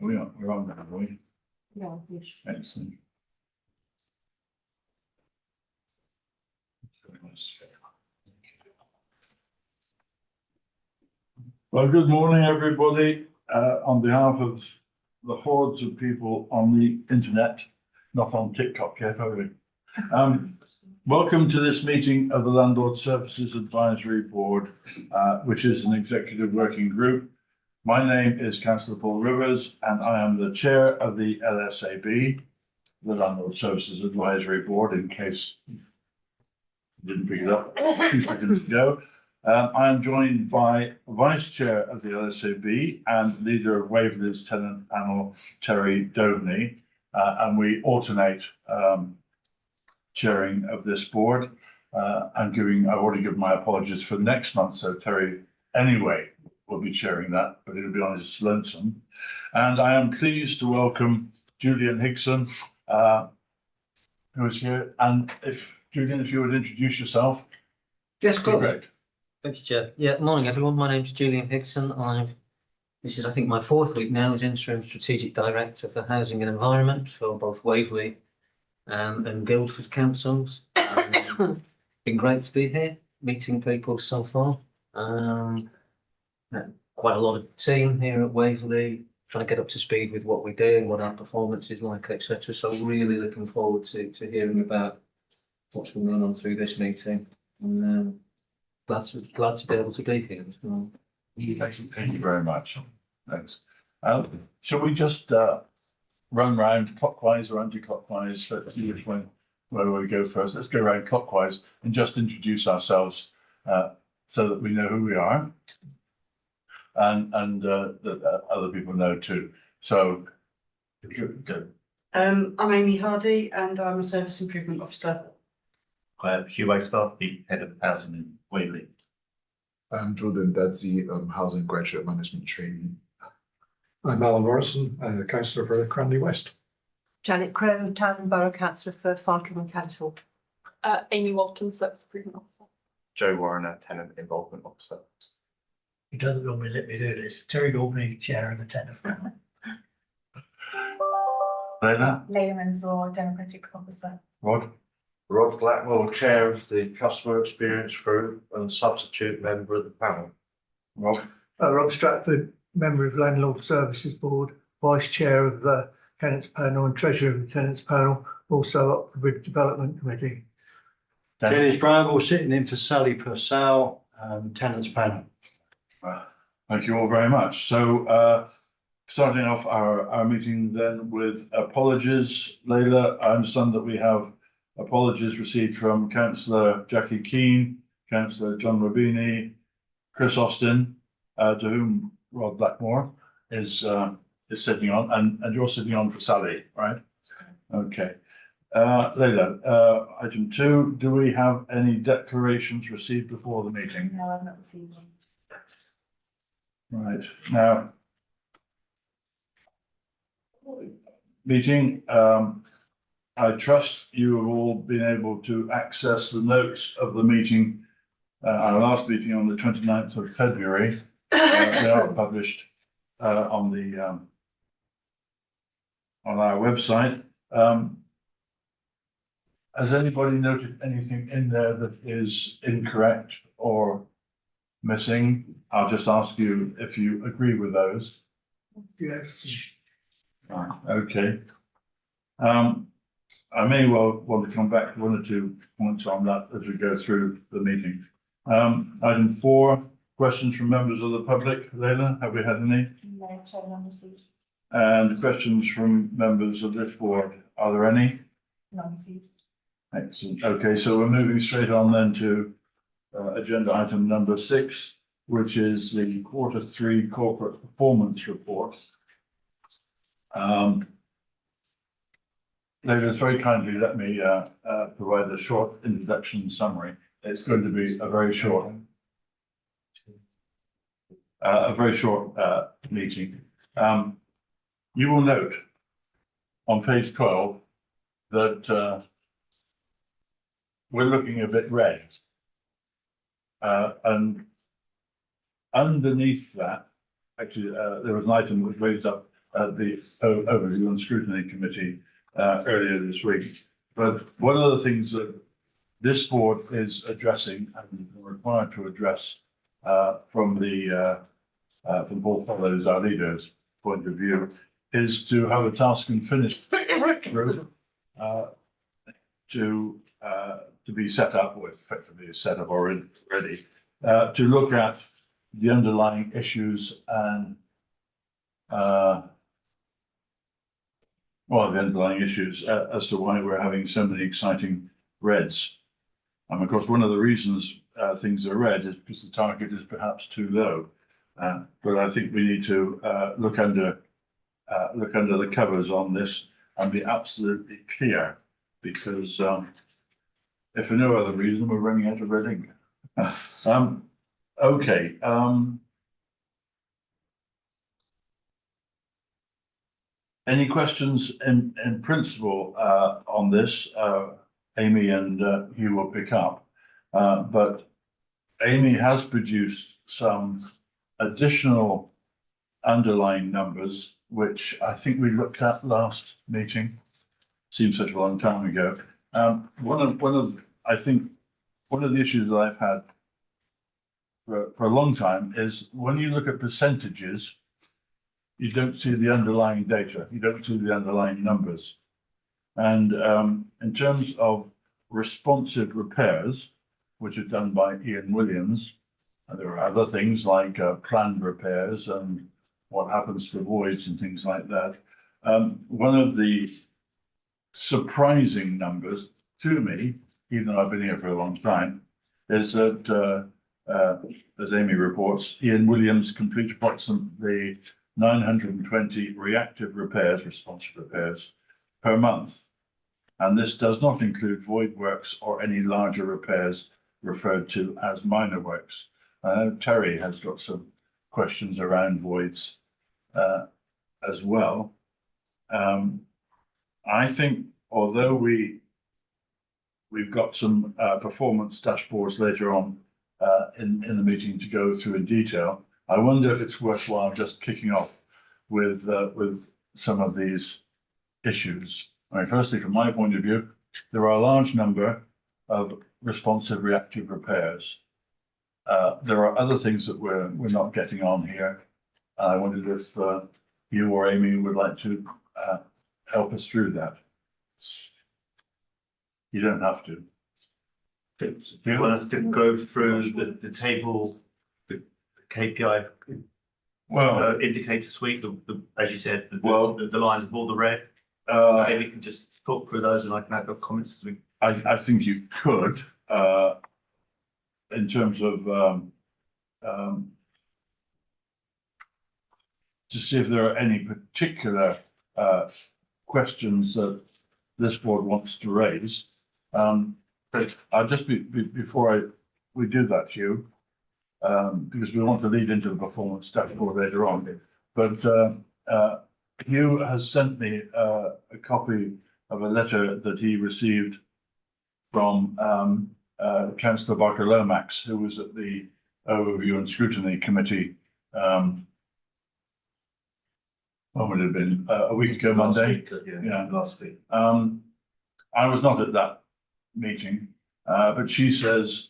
We're on now, are we? Yeah, yes. Excellent. Well, good morning, everybody. On behalf of the hordes of people on the internet, not on TikTok yet, are we? Welcome to this meeting of the Landlord Services Advisory Board, which is an executive working group. My name is Councillor Paul Rivers, and I am the chair of the LSAB, the Landlord Services Advisory Board, in case you didn't pick it up 2 seconds ago. I am joined by Vice Chair of the LSAB and Leader of Waverley's Tenant Panel, Terry Downey, and we alternate chairing of this board. I've already given my apologies for next month, so Terry anyway will be chairing that, but it'll be on his lonesome. And I am pleased to welcome Julian Hickson, who is here. And Julian, if you would introduce yourself. Yes, great. Thank you, Chair. Yeah, morning everyone. My name's Julian Hickson. This is, I think, my 4th week now as Interim Strategic Director for Housing and Environment for both Waverley and Guildford councils. Been great to be here, meeting people so far. Quite a lot of the team here at Waverley, trying to get up to speed with what we do, what our performance is like, etc. So really looking forward to hearing about what's been going on through this meeting. And glad to be able to be here as well. Thank you very much. Thanks. Shall we just run round clockwise or anti-clockwise? Let's see which one, where we go first. Let's go round clockwise and just introduce ourselves so that we know who we are and that other people know too. So, go. I'm Amy Hardy and I'm a Service Improvement Officer. I'm Hugh Wagstaff, the Head of Housing in Waverley. I'm Jordan Dadzi, Housing Graduate Management Training. I'm Alan Morrison, Councillor for Cranley West. Janet Crowe, Town and Borough Councillor for Farnham and Council. Amy Walton, Service Improvement Officer. Joe Warren, Tenant Involvement Officer. He doesn't normally let me do this. Terry Goldney, Chair of the Tenant Panel. Leila? Leila Mansour, Democratic Officer. Rod? Rod Blackwell, Chair of the Customer Experience Group and substitute member of the panel. Rob? Rob Stratford, Member of Landlord Services Board, Vice Chair of the Tenants Panel and Treasurer of the Tenants Panel, also up for the Development Committee. Dennis Bramble, sitting in for Sally Purcell, Tenants Panel. Thank you all very much. So, starting off our meeting then with apologies. Leila, I understand that we have apologies received from Councillor Jackie Keane, Councillor John Robini, Chris Austin, to whom Rod Blackmore is sitting on, and you're sitting on for Sally, right? Okay. Leila, item 2, do we have any declarations received before the meeting? No, I've not received one. Right, now, meeting, I trust you have all been able to access the notes of the meeting, our last meeting on the 29th of February. They are published on our website. Has anybody noted anything in there that is incorrect or missing? I'll just ask you if you agree with those. Yes. Fine, okay. I may well want to come back to 1 or 2 points on that as we go through the meeting. Item 4, questions from members of the public. Leila, have we had any? No, Chair, none received. And questions from members of this board, are there any? None received. Excellent. Okay, so we're moving straight on then to agenda item number 6, which is the Q3 corporate performance report. Ladies, very kindly let me provide a short introduction summary. It's going to be a very short meeting. You will note on page 12 that we're looking a bit red. And underneath that, actually, there was an item that was raised up at the Overview and Scrutiny Committee earlier this week. But one of the things that this board is addressing and required to address from both fellows, our leaders' point of view, is to have a task and finish to be set up, or effectively set up already, to look at the underlying issues and the underlying issues as to why we're having so many exciting reds. And of course, one of the reasons things are red is because the target is perhaps too low. But I think we need to look under the covers on this and be absolutely clear, because if for no other reason, we're running out of red ink. Okay. Any questions in principle on this? Amy and Hugh will pick up. But Amy has produced some additional underlying numbers, which I think we looked at last meeting. Seems such a long time ago. One of the issues that I've had for a long time is when you look at percentages, you don't see the underlying data, you don't see the underlying numbers. And in terms of responsive repairs, which are done by Ian Williams, and there are other things like planned repairs and what happens to voids and things like that. One of the surprising numbers to me, even though I've been here for a long time, is that, as Amy reports, Ian Williams completes approximately 920 reactive repairs, responsive repairs, per month. And this does not include void works or any larger repairs referred to as minor works. Terry has got some questions around voids as well. I think although we've got some performance dashboards later on in the meeting to go through in detail, I wonder if it's worthwhile just kicking off with some of these issues. I mean, firstly, from my point of view, there are a large number of responsive reactive repairs. There are other things that we're not getting on here. I wondered if you or Amy would like to help us through that. You don't have to. You want us to go through the table, the KPI indicator suite, as you said, the lines of all the red. Maybe we can just talk through those and I can add the comments. I think you could, in terms of to see if there are any particular questions that this board wants to raise. But I'll just before we do that, Hugh, because we want to lead into the performance dashboard later on. But Hugh has sent me a copy of a letter that he received from Councillor Barker Lomax, who was at the Overview and Scrutiny Committee. When would it have been? A week ago, Monday. Last week. I was not at that meeting, but she says,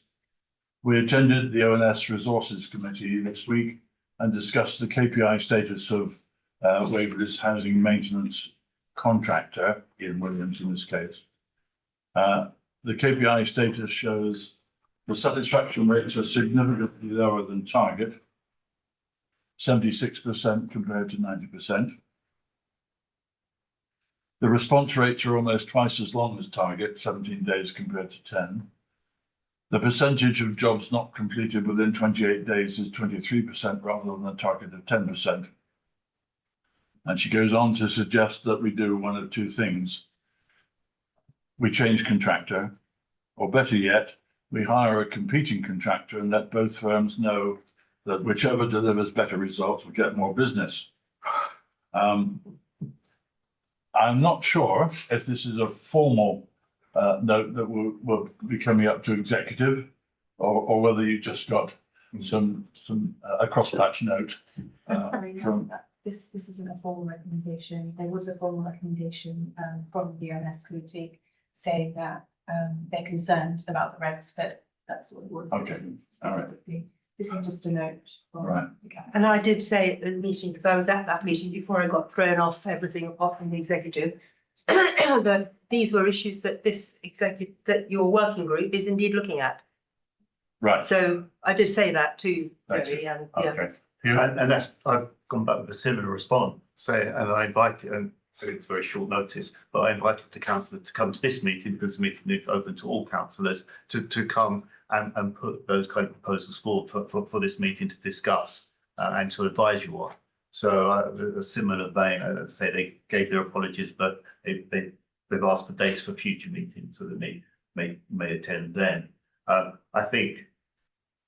we attended the ONS Resources Committee this week and discussed the KPI status of Waverley's housing maintenance contractor, Ian Williams in this case. The KPI status shows the satisfaction rates are significantly lower than target, 76% compared to 90%. The response rates are almost twice as long as target, 17 days compared to 10. The percentage of jobs not completed within 28 days is 23% rather than a target of 10%. And she goes on to suggest that we do one of two things. We change contractor, or better yet, we hire a competing contractor and let both firms know that whichever delivers better results will get more business. I'm not sure if this is a formal note that will be coming up to executive, or whether you just got a cross-patch note this isn't a formal recommendation. There was a formal recommendation from the ONS committee saying that they're concerned about the regs, but that's what it was. Okay. It doesn't All right. specifically. This is just a note from Right. the council. And I did say at the meeting, because I was at that meeting before I got thrown off everything apart from the executive, that these were issues that that your working group is indeed looking at. Right, So I did say that too, Thank Zoe, and yeah. okay. Hugh? And that's, I've gone back with a similar response, and I invited, and it's very short notice, but I invited the councillor to come to this meeting because the meeting is open to all councillors to come and put those kind of proposals forward for this meeting to discuss and to advise you on. So a similar vein, as I say, they gave their apologies, but they've asked for dates for future meetings so that they may attend then. I think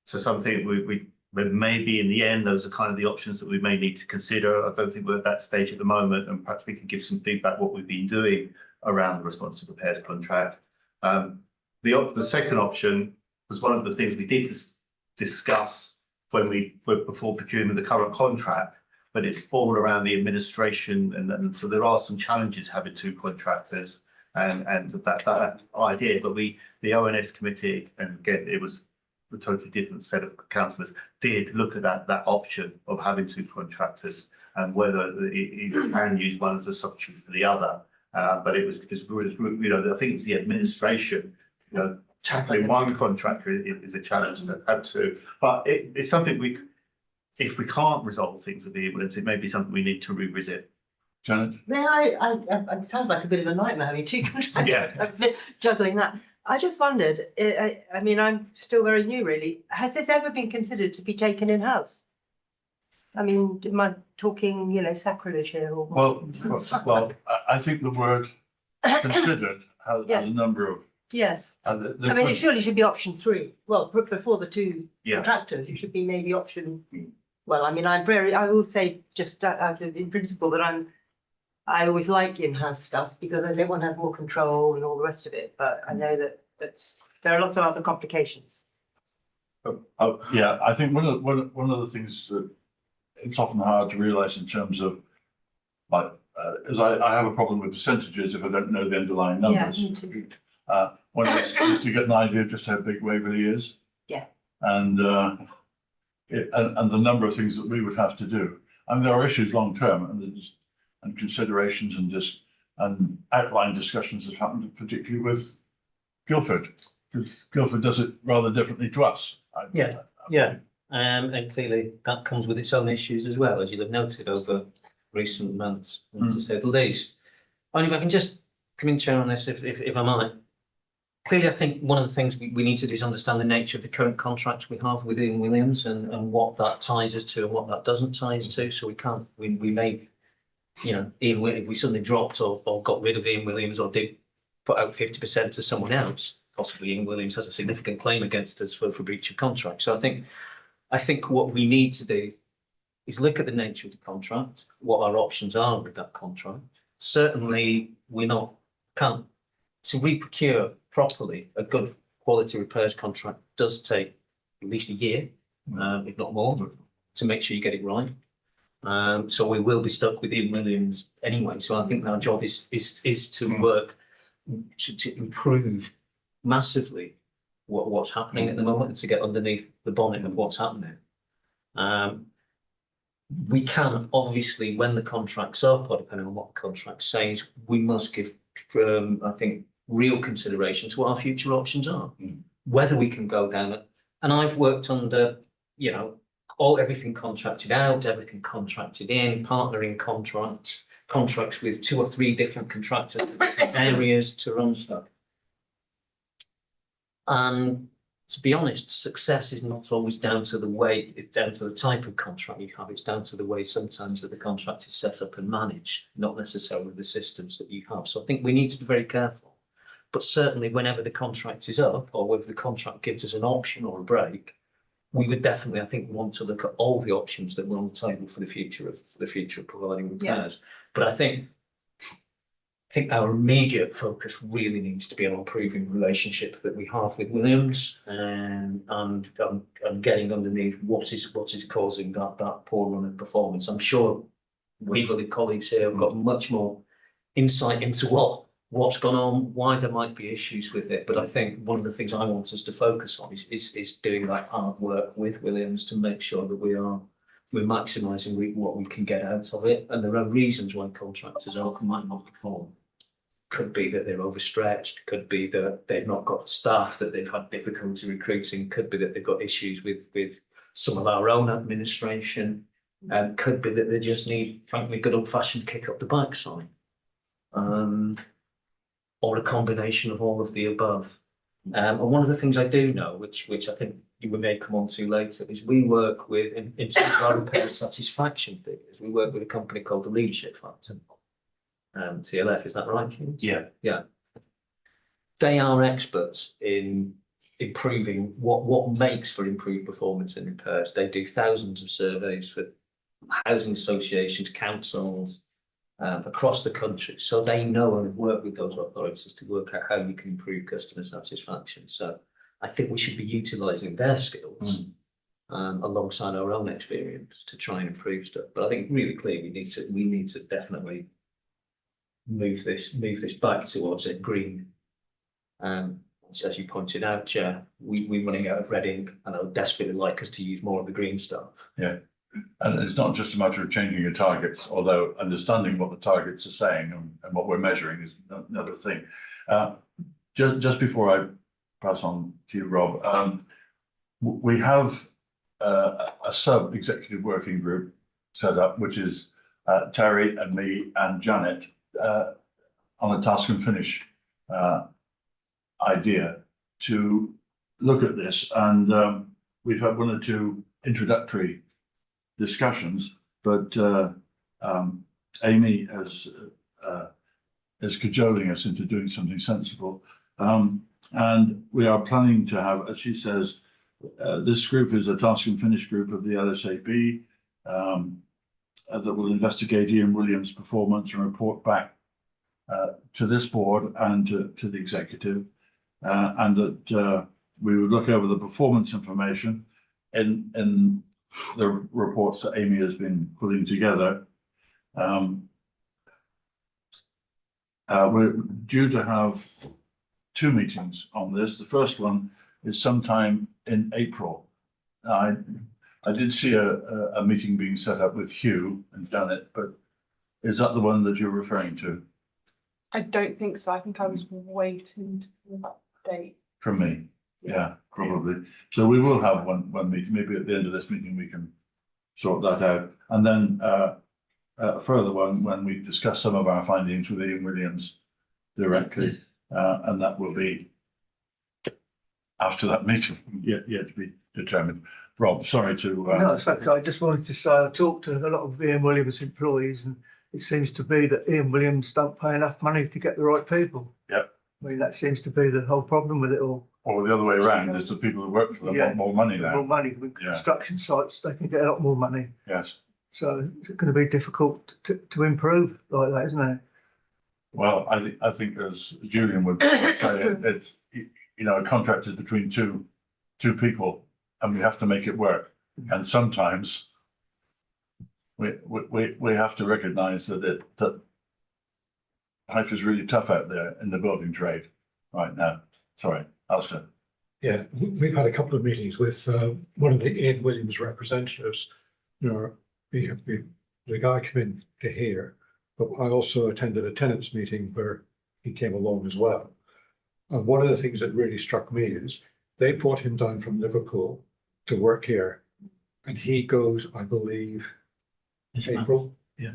so something we maybe in the end, those are kind of the options that we may need to consider. I don't think we're at that stage at the moment, and perhaps we can give some feedback what we've been doing around the responsive repairs contract. The second option was one of the things we did discuss when we were before procurement the current contract, but it's all around the administration, and so there are some challenges having two contractors and that idea. But the ONS committee, and again, it was a totally different set of councillors, did look at that option of having two contractors and whether you can use one as a substitute for the other. But it was because I think it's the administration, tackling one contractor is a challenge to have to. But it's something if we can't resolve things with the ambulance, it may be something we need to revisit. Janet? It sounds like a bit of a nightmare having two contractors. Yeah. Juggling that. I just wondered, I mean, I'm still very new really. Has this ever been considered to be taken in-house? I mean, am I talking, sacrilege here or? Well, I think the word considered has a number of. Yes, I mean, it surely should be option 3. Well, before the two contractors, it should be maybe option. Well, I mean, I will say just in principle that I always like in-house stuff because then everyone has more control and all the rest of it. But I know that there are lots of other complications. Yeah, I think one of the things that it's often hard to realise in terms of is I have a problem with percentages if I don't know the underlying numbers. Yeah, me too. One is just to get an idea of just how big Waverley is. Yeah. And the number of things that we would have to do. I mean, there are issues long term and considerations and outline discussions that happened particularly with Guildford, because Guildford does it rather differently to us. And clearly that comes with its own issues as well, as you'll have noted over recent months, to say the least. And if I can just come in, Chair, on this, if I might. Clearly, I think one of the things we need to do is understand the nature of the current contract we have with Ian Williams and what that ties us to and what that doesn't tie us to. So we may, Ian, if we suddenly dropped or got rid of Ian Williams or did put out 50% to someone else, possibly Ian Williams has a significant claim against us for breach of contract. So I think what we need to do is look at the nature of the contract, what our options are with that contract. Certainly, to re-procure properly a good quality repairs contract does take at least a year, if not more, to make sure you get it right. So we will be stuck with Ian Williams anyway. So I think our job is to work to improve massively what's happening at the moment and to get underneath the bonnet of what's happening. We can obviously, when the contract's up, or depending on what the contract says, we must give, I think, real consideration to what our future options are. Whether we can go down it. And I've worked under, everything contracted out, everything contracted in, partnering contracts with 2 or 3 different contractors in different areas to run stuff. And to be honest, success is not always down to the type of contract you have. It's down to the way sometimes that the contract is set up and managed, not necessarily the systems that you have. So I think we need to be very careful. But certainly whenever the contract is up or whether the contract gives us an option or a break, we would definitely, I think, want to look at all the options that were on the table for the future of providing repairs. But I think our immediate focus really needs to be on improving the relationship that we have with Williams and getting underneath what is causing that poor run of performance. I'm sure Waverley colleagues here have got much more insight into what's gone on, why there might be issues with it. But I think one of the things I want us to focus on is doing that hard work with Williams to make sure that we're maximising what we can get out of it. And there are reasons why contractors might not perform. Could be that they're overstretched, could be that they've not got staff, that they've had difficulty recruiting, could be that they've got issues with some of our own administration, and could be that they just need, frankly, good old-fashioned kick up the backside. Or a combination of all of the above. And one of the things I do know, which I think we may come on to later, is we work with, in terms of our repair satisfaction figures, we work with a company called the Leadership Factor. TLF, is that right, Hugh? Yeah. Yeah. They are experts in improving what makes for improved performance in repairs. They do thousands of surveys for housing associations, councils, across the country. So they know and work with those authorities to work out how you can improve customer satisfaction. So I think we should be utilising their skills alongside our own experience to try and improve stuff. But I think really clear we need to definitely move this back towards a green. As you pointed out, Chair, we're running out of red ink, and I would desperately like us to use more of the green stuff. Yeah. And it's not just a matter of changing your targets, although understanding what the targets are saying and what we're measuring is another thing. Just before I pass on to you, Rob, we have a sub-executive working group set up, which is Terry and me and Janet on a task and finish idea to look at this. And we've had one or two introductory discussions, but Amy is cajoling us into doing something sensible, and we are planning to have, as she says, this group is a task and finish group of the LSAB that will investigate Ian Williams' performance and report back to this board and to the executive, and that we would look over the performance information in the reports that Amy has been putting together. We're due to have 2 meetings on this. The first one is sometime in April. I did see a meeting being set up with Hugh and Janet, but is that the one that you're referring to? I don't think so. I think I was waiting for that date. From me? Yeah, probably. So we will have one meeting. Maybe at the end of this meeting we can sort that out, and then a further one when we discuss some of our findings with Ian Williams directly, and that will be after that meeting, yet to be determined. Rob, sorry to. No, it's okay. I just wanted to say I talked to a lot of Ian Williams employees, and it seems to be that Ian Williams don't pay enough money to get the right people. Yep. I mean, that seems to be the whole problem with it all. Or the other way around is the people who work for them want more money now. More money with construction sites, they can get a lot more money. Yes. So it's going to be difficult to improve like that, isn't it? Well, I think as Julian would say, it's a contract is between two people, and we have to make it work. And sometimes we have to recognise that life is really tough out there in the building trade right now. Sorry, Alistair. Yeah, we've had a couple of meetings with one of the Ian Williams representatives. The guy came in to hear, but I also attended a tenants meeting where he came along as well. And one of the things that really struck me is they brought him down from Liverpool to work here, and he goes, I believe, April. Yeah.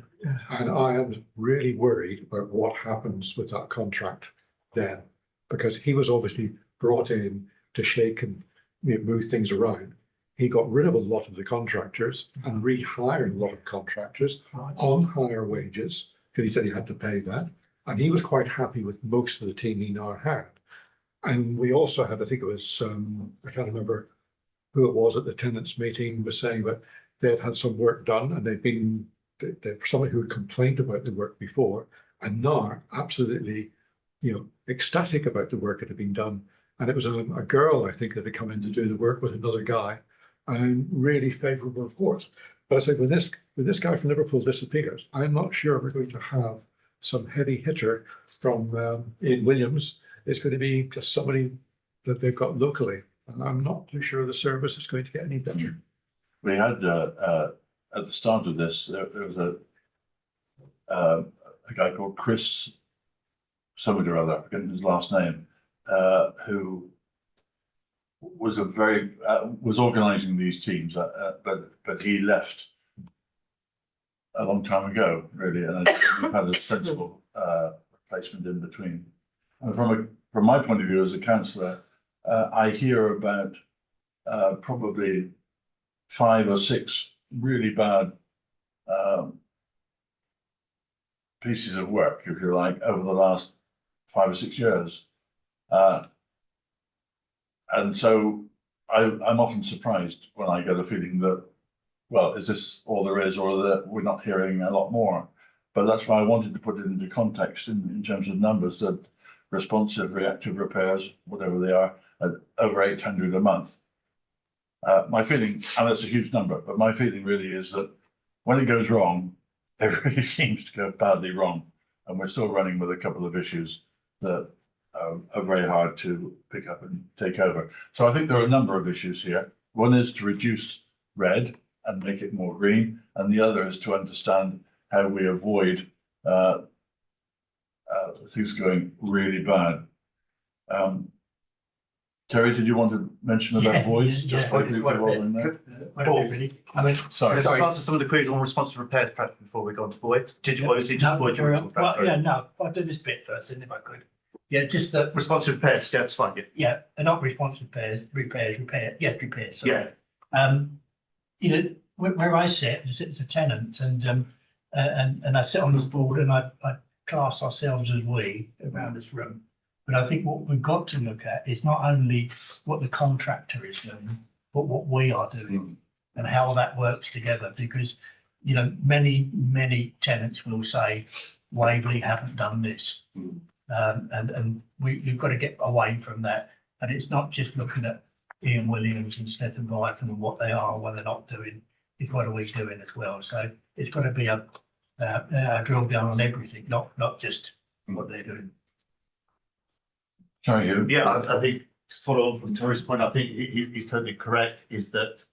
And I am really worried about what happens with that contract then, because he was obviously brought in to shake and move things around. He got rid of a lot of the contractors and rehired a lot of contractors on higher wages, because he said he had to pay that. And he was quite happy with most of the team he now had. And we also had, I think it was, I can't remember who it was at the tenants meeting, was saying that they'd had some work done and they'd been, somebody who had complained about the work before, and now absolutely, ecstatic about the work that had been done. And it was a girl, I think, that had come in to do the work with another guy, and really favourable reports. But I say, when this guy from Liverpool disappears, I'm not sure we're going to have some heavy hitter from Ian Williams. It's going to be just somebody that they've got locally. And I'm not too sure the service is going to get any better. We had, at the start of this, there was a guy called Chris, somebody or other, I forget his last name, who was was organising these teams, but he left a long time ago, really, and we've had a sensible replacement in between. And from my point of view as a councillor, I hear about probably 5 or 6 really bad pieces of work, if you like, over the last 5 or 6 years. And so I'm often surprised when I get a feeling that, well, is this all there is, or that we're not hearing a lot more? But that's why I wanted to put it into context in terms of numbers, that responsive reactive repairs, whatever they are, at over 800 a month. My feeling, and that's a huge number, but my feeling really is that when it goes wrong, it really seems to go badly wrong. And we're still running with a couple of issues that are very hard to pick up and take over. So I think there are a number of issues here. One is to reduce red and make it more green, and the other is to understand how we avoid things going really bad. Terry, did you want to mention about voids? Just like we were in there? Sorry. Let's answer some of the queries on responsive repairs perhaps before we go on to void. Did you, or is it just void you were talking about? Yeah, no, I'll do this bit first, then if I could. Yeah, just that. Responsive repairs, yeah, that's fine, yeah. Yeah, and not responsive repairs, repairs. Sorry. Yeah. You know, where I sit as a tenant, and I sit on this board, and I class ourselves as we around this room. But I think what we've got to look at is not only what the contractor is doing, but what we are doing and how that works together. Because, you know, many tenants will say, Waverley haven't done this. And we've got to get away from that. And it's not just looking at Ian Williams and Smith and Vifen and what they are or what they're not doing. It's what are we doing as well. So it's got to be a drill down on everything, not just what they're doing. Sorry, you. Yeah, I think to follow on from Terry's point, I think he's totally correct, is that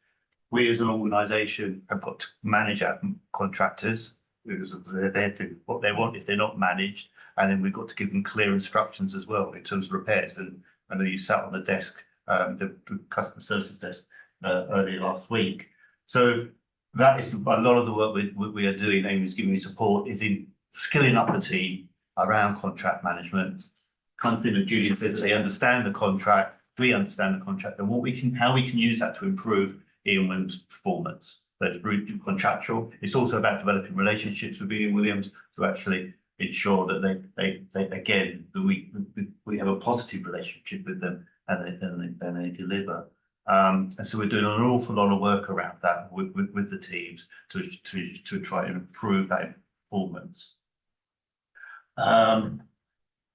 we as an organisation have got to manage our contractors, because they're there to do what they want if they're not managed, and then we've got to give them clear instructions as well in terms of repairs. And I know you sat on the desk, the customer services desk earlier last week. So that is a lot of the work we are doing. Amy's giving me support is in skilling up the team around contract management. Kind of thing that Julian says, that they understand the contract, we understand the contract, and how we can use that to improve Ian Williams' performance. So it's contractual. It's also about developing relationships with Ian Williams to actually ensure that we have a positive relationship with them, and they deliver. And so we're doing an awful lot of work around that with the teams to try and improve that performance.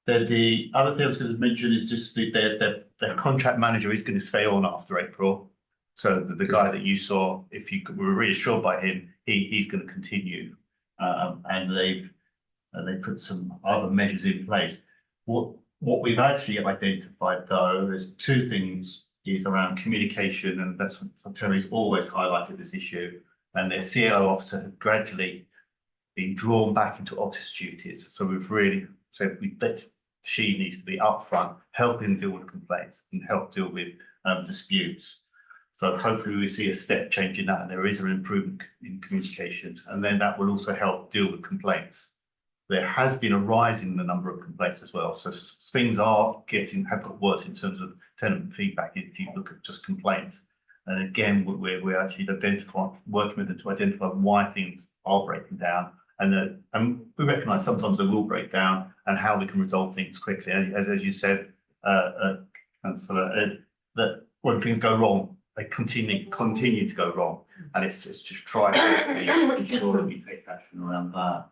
The other thing I was going to mention is just their contract manager is going to stay on after April. So the guy that you saw, if you were reassured by him, he's going to continue. And they put some other measures in place. What we've actually identified though is 2 things is around communication, and that's what Terry's always highlighted this issue. And their CLO officer had gradually been drawn back into office duties. So we've really said that she needs to be upfront, helping deal with complaints and help deal with disputes. So hopefully we see a step change in that, and there is an improvement in communications, and then that will also help deal with complaints. There has been a rise in the number of complaints as well. So things have got worse in terms of tenant feedback if you look at just complaints. And again, we're actually working with them to identify why things are breaking down. And we recognise sometimes they will break down, and how we can resolve things quickly. As you said, Councillor, that when things go wrong, they continue to go wrong, and it's just trying to ensure that we take action around that.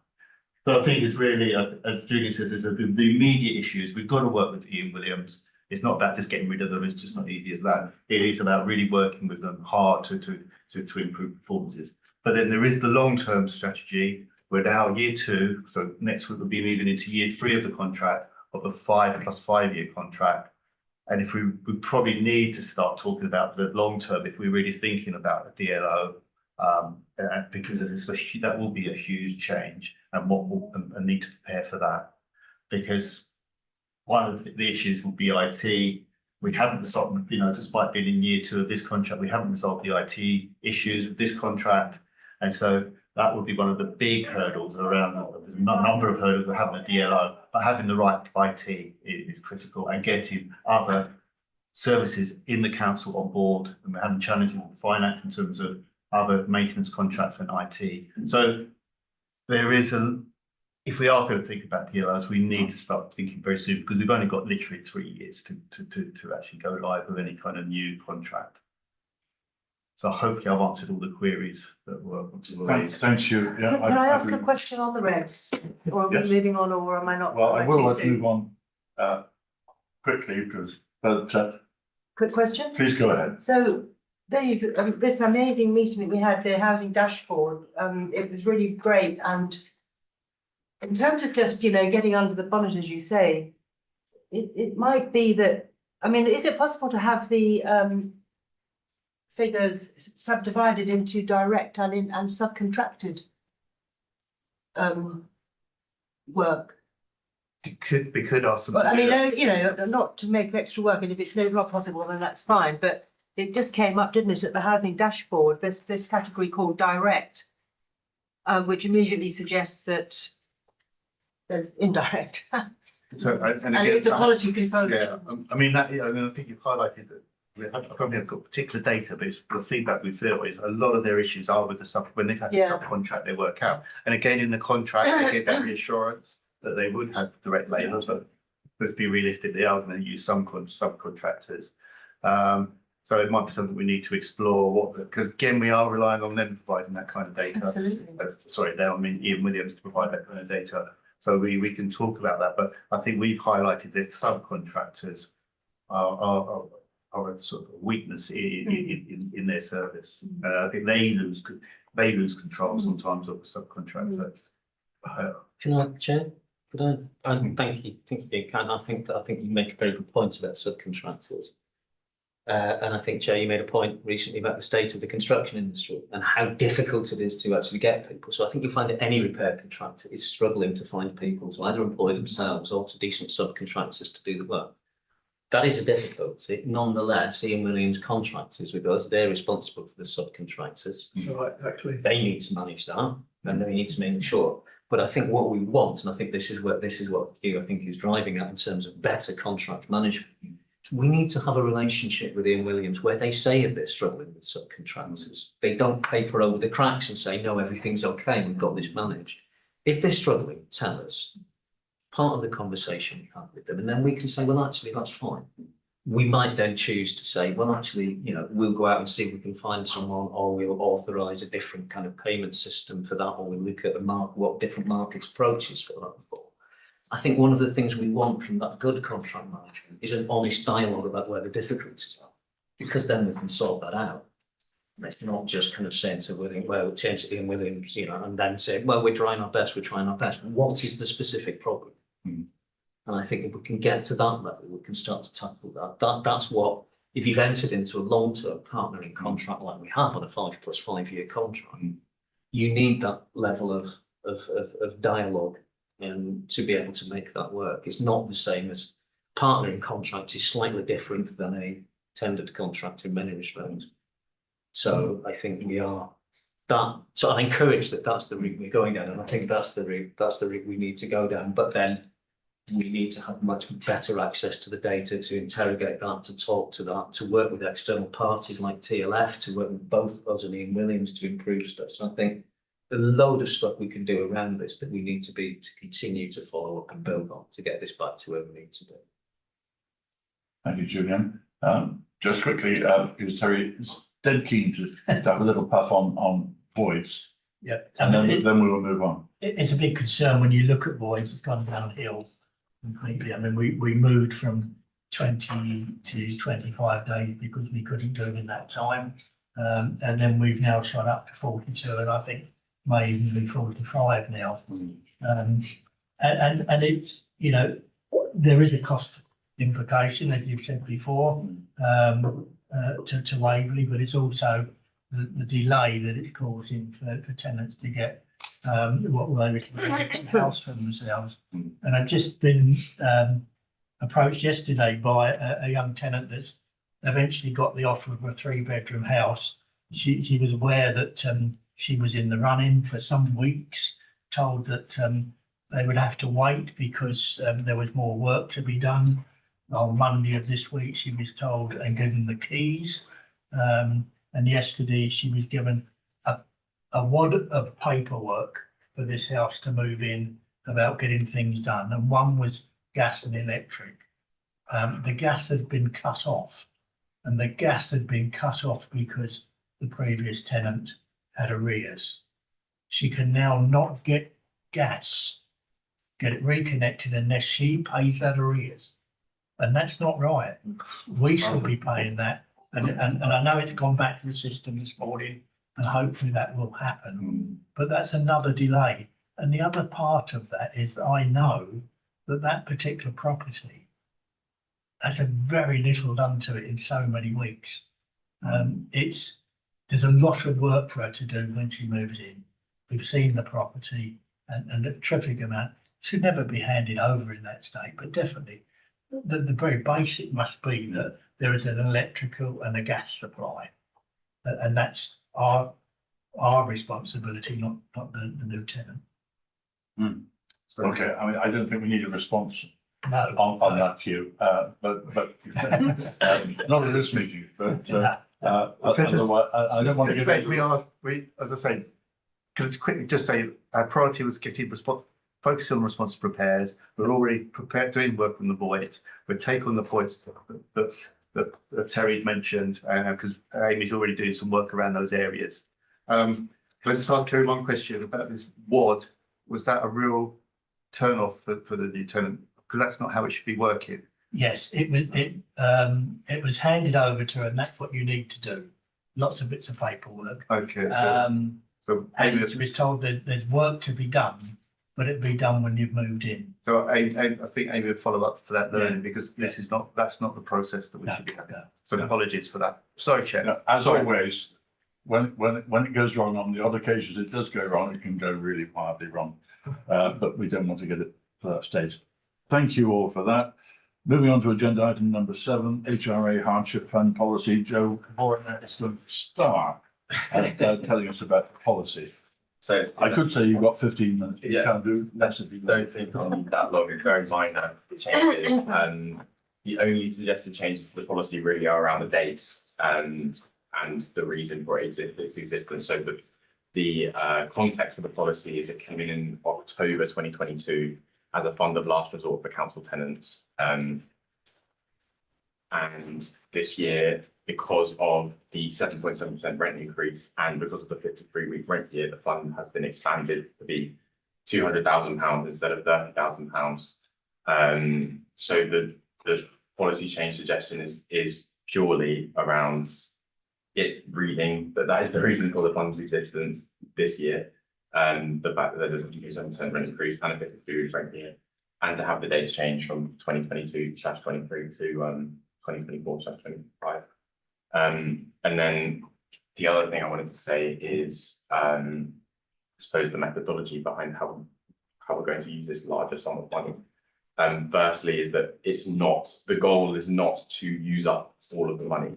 So I think it's really, as Julie says, is the immediate issues. We've got to work with Ian Williams. It's not about just getting rid of them. It's just not easy as that. It is about really working with them hard to improve performances. But then there is the long-term strategy. We're now year 2, so next week we'll be moving into year 3 of the contract of a 5 + 5 year contract. And if we probably need to start talking about the long term if we're really thinking about the DLO, because that will be a huge change, and and need to prepare for that. Because one of the issues will be IT. We haven't resolved, despite being in year 2 of this contract, we haven't resolved the IT issues with this contract, and so that would be one of the big hurdles around. There's a number of hurdles with having a DLO, but having the right IT is critical, and getting other services in the council on board. And we're having challenges with finance in terms of other maintenance contracts and IT. So there is if we are going to think about DLOs, we need to start thinking very soon, because we've only got literally 3 years to actually go live with any kind of new contract. So hopefully I've answered all the queries that were raised. Thank you. Yeah, Can I ask a question on the regs? Or are we Yes. moving on, or am I not? Well, I am will too let's soon? move on quickly, but Quick question? please go ahead. So Dave, this amazing meeting that we had, the housing dashboard, it was really great. And in terms of just, getting under the bonnet, as you say, it might be that, is it possible to have the figures subdivided into direct and subcontracted work? We could ask them. Well, not to make extra work, and if it's not possible, then that's fine. But it just came up, didn't it, at the housing dashboard? There's this category called direct, which immediately suggests that there's indirect. So, and it's a quality component. Yeah, I think you've highlighted that. I probably haven't got particular data, but it's the feedback we feel is a lot of their issues are with when they've had to subcontract their work out. And again, in the contract, they give that reassurance that they would have direct labour, but let's be realistic, they are going to use some subcontractors. So it might be something we need to explore, because again, we are relying on them providing that kind of data. Absolutely. Ian Williams to provide that kind of data. So we can talk about that, but I think we've highlighted that subcontractors are a sort of weakness in their service. I think they lose control sometimes of the subcontractor. Can I, Chair? Could I? Thank you. Thank you, Ken. I think you make a very good point about subcontractors. And I think, Chair, you made a point recently about the state of the construction industry and how difficult it is to actually get people. So I think you'll find that any repair contractor is struggling to find people to either employ themselves or to decent subcontractors to do the work. That is a difficulty. Nonetheless, Ian Williams contractors with us, they're responsible for the subcontractors. Right, actually. They need to manage that, and they need to make sure. But I think what we want, and I think this is what Hugh, I think, is driving at in terms of better contract management. We need to have a relationship with Ian Williams where they say if they're struggling with subcontractors, they don't paper over the cracks and say, no, everything's okay, we've got this managed. If they're struggling, tell us. Part of the conversation we have with them, and then we can say, well, actually, that's fine. We might then choose to say, well, actually, we'll go out and see if we can find someone, or we'll authorise a different kind of payment system for that, or we'll look at what different markets approaches for that for. I think one of the things we want from that good contract management is an honest dialogue about where the difficulties are, because then we can sort that out. It's not just kind of saying to Williams, well, change it in Williams, and then say, well, we're trying our best. What is the specific problem? And I think if we can get to that level, we can start to tackle that. That's what, if you've entered into a long-term partnering contract like we have on a 5 + 5 year contract, you need that level of dialogue to be able to make that work. It's not the same as partnering contract is slightly different than a tendered contract in many respects. So I think we are that. So I encourage that that's the route we're going down, and I think that's the route we need to go down. But then we need to have much better access to the data to interrogate that, to talk to that, to work with external parties like TLF, to work with both us and Ian Williams to improve stuff. So I think a load of stuff we can do around this that we need to continue to follow up and build on to get this back to where we need to be. Thank you, Julian. Just quickly, because Terry is dead keen to have a little puff on voids. Yeah, and then we will move on. It's a big concern when you look at voids. It's gone downhill completely. We moved from 20 to 25 days because we couldn't do it in that time. And then we've now shot up to 42, and I think may even be 45 now. And it's, you know, there is a cost implication, as you've said before, to Waverley, but it's also the delay that it's causing for tenants to get what they would consider a house for themselves. And I've just been approached yesterday by a young tenant that's eventually got the offer of a 3-bedroom house. She was aware that she was in the running for some weeks, told that they would have to wait because there was more work to be done. On Monday of this week, she was told and given the keys. And yesterday she was given a wad of paperwork for this house to move in about getting things done. And one was gas and electric. The gas has been cut off, and the gas had been cut off because the previous tenant had arrears. She can now not get gas, get it reconnected unless she pays that arrears. And that's not right. We should be paying that. And I know it's gone back to the system this morning, and hopefully that will happen. But that's another delay. And the other part of that is that I know that that particular property has a very little done to it in so many weeks. There's a lot of work for her to do when she moves in. We've seen the property, and a terrific amount should never be handed over in that state, but definitely the very basic must be that there is an electrical and a gas supply, and that's our responsibility, not the new tenant. Okay, I mean, I don't think we need a response No, on that, Hugh, but not at this meeting, but otherwise, I don't want to get into We, as I say, can I just quickly just say our priority was focusing on responsive repairs. We're already prepared doing work on the voids. We're taking on the points that Terry mentioned, because Amy's already doing some work around those areas. Can I just ask Terry one question about this WAD? Was that a real turn off for the new tenant? Because that's not how it should be working. yes, it was handed over to her, and that's what you need to do. Lots of bits of paperwork. Okay. So And she was told there's work to be done, but it'll be done when you've moved in. So I think Amy would follow up for that learning, because this is that's not the process that we should be having. So apologies for that. Sorry, Chair. Yeah, as always, when it goes wrong, on the odd occasions it does go wrong, it can go really wildly wrong. But we don't want to get it to that stage. Thank you all for that. Moving on to agenda item number 7, HRA Hardship Fund Policy. Joe Warner is going to start telling us about the policy. So I could say you've got 15 minutes. You Yeah. can't do less if you don't think I'll need that long. It's very minor changes. The only suggested changes to the policy really are around the dates and the reason for its existence. So the context for the policy is it came in October 2022 as a fund of last resort for council tenants. And this year, because of the 7.7% rent increase and because of the 53-week rent year, the fund has been expanded to be £200,000 instead of £30,000. So the policy change suggestion is purely around it reading that is the reason for the fund's existence this year. The fact that there's a 7% rent increase and a 53-week rent year, and to have the dates change from 2022/23 to 2024/25. And then the other thing I wanted to say is, I suppose the methodology behind how we're going to use this larger sum of money. Firstly, is that the goal is not to use up all of the money,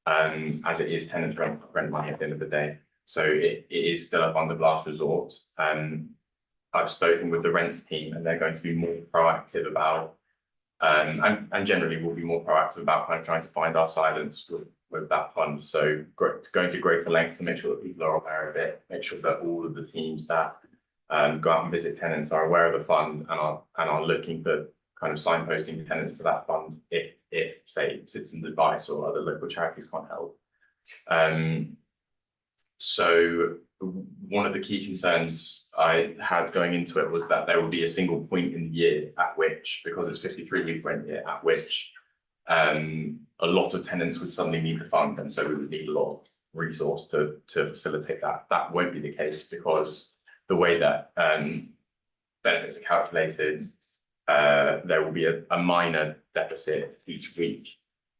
as it is tenant rent money at the end of the day. So it is still a fund of last resort. I've spoken with the rents team, and they're going to be more proactive about, and generally will be more proactive about kind of trying to find our silence with that fund. So going to greater lengths to make sure that people are aware of it, make sure that all of the teams that go out and visit tenants are aware of the fund and are looking for kind of signposting tenants to that fund if say Citizens Advice or other local charities can't help. So one of the key concerns I had going into it was that there will be a single point in the year at which, because it's 53-week rent year, at which a lot of tenants would suddenly need the fund, and so we would need a lot of resource to facilitate that. That won't be the case because the way that benefits are calculated, there will be a minor deficit each week.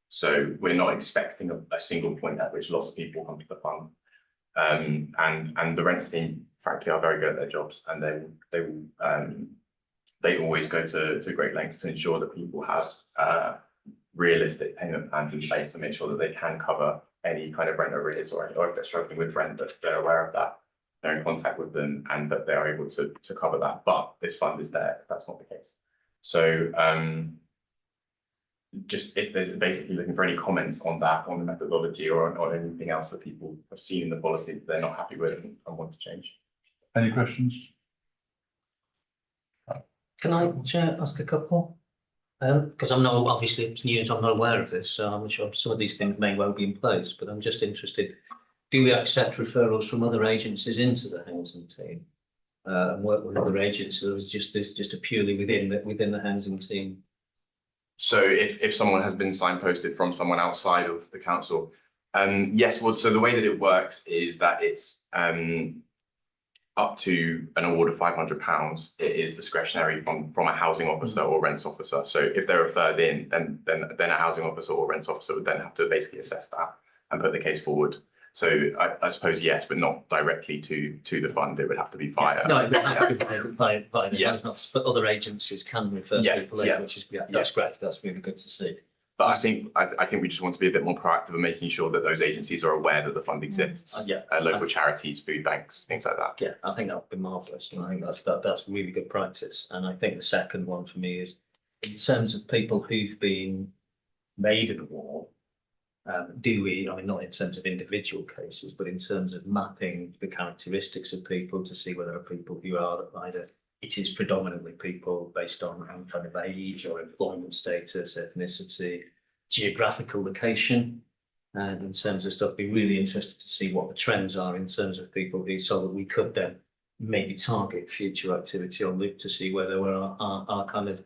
So we're not expecting a single point at which lots of people come to the fund. And the rents team, frankly, are very good at their jobs, and they always go to great lengths to ensure that people have realistic payment plans in place to make sure that they can cover any kind of rent arrears, or if they're struggling with rent, that they're aware of that, they're in contact with them, and that they are able to cover that. But this fund is there if that's not the case. So just if there's basically looking for any comments on that, on the methodology, or anything else that people have seen in the policy that they're not happy with and want to change. Any questions? Can I, Chair, ask a couple? Because I'm not, obviously it's new, so I'm not aware of this, so I'm sure some of these things may well be in place, but I'm just interested. Do we accept referrals from other agencies into the housing team? And work with other agencies, or is just a purely within the housing team? So if someone has been signposted from someone outside of the council, yes, well, so the way that it works is that it's up to an award of £500. It is discretionary from a housing officer or rents officer. So if they're referred in, then a housing officer or rents officer would then have to basically assess that and put the case forward. So I suppose yes, but not directly to the fund. It would have to be via. No, it would have to be via the housing office, but other agencies can refer people in, which is that's great. That's really good to see. But I think we just want to be a bit more proactive in making sure that those agencies are aware that the fund exists. Local charities, food banks, things like that. Yeah, I think that would be marvellous, and I think that's really good practice. And I think the second one for me is in terms of people who've been made an award. Do we, I mean, not in terms of individual cases, but in terms of mapping the characteristics of people to see whether there are people who are either, it is predominantly people based on kind of age or employment status, ethnicity, geographical location, and in terms of stuff, be really interested to see what the trends are in terms of people who, so that we could then maybe target future activity or look to see whether there are kind of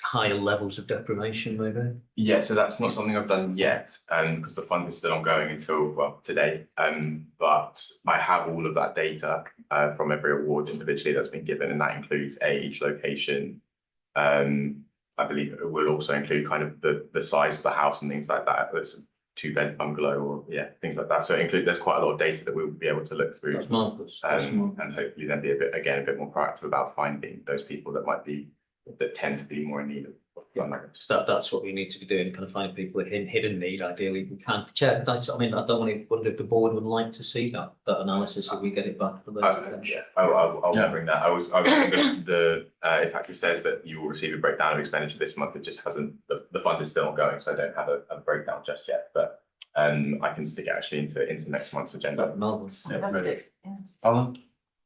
higher levels of deprivation, maybe? Yeah, so that's not something I've done yet, because the fund is still ongoing until, well, today. But I have all of that data from every award individually that's been given, and that includes age, location. I believe it will also include kind of the size of the house and things like that. There's a 2-bed bungalow, or things like that. So there's quite a lot of data that we'll be able to look through. That's marvellous. And hopefully then be a bit more proactive about finding those people that tend to be more in need of So that's what we need to be doing, kind of find people in hidden need, ideally, if we can. Chair, I mean, I don't wonder if the board would like to see that analysis if we get it back for later. I'll bring that. I was the it actually says that you will receive a breakdown of expenditure this month. It just hasn't, the fund is still ongoing, so I don't have a breakdown just yet, but I can stick it actually into next month's agenda. Marvellous. Alan?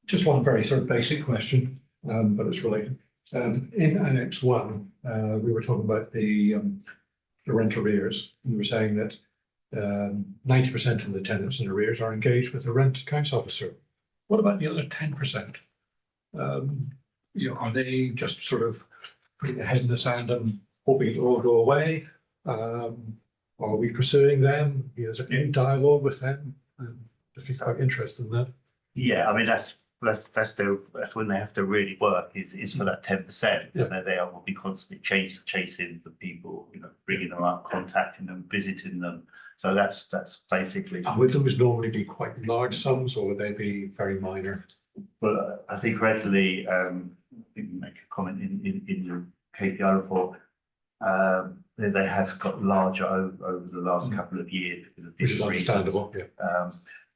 Just one very sort of basic question, but it's related. In Annex 1, we were talking about the rent arrears. We were saying that 90% of the tenants in arrears are engaged with the rent accounts officer. What about the other 10%? Are they just sort of putting their head in the sand and hoping it will all go away? Are we pursuing them? Is there any dialogue with them? Just quite interested in that. Yeah, I mean that's when they have to really work is for that 10%. And they will be constantly chasing the people, bringing them up, contacting them, visiting them. So that's basically. And would those normally be quite large sums, or would they be very minor? Well, I think regularly, you make a comment in the KPI report. They have got larger over the last couple of years because of which is understandable.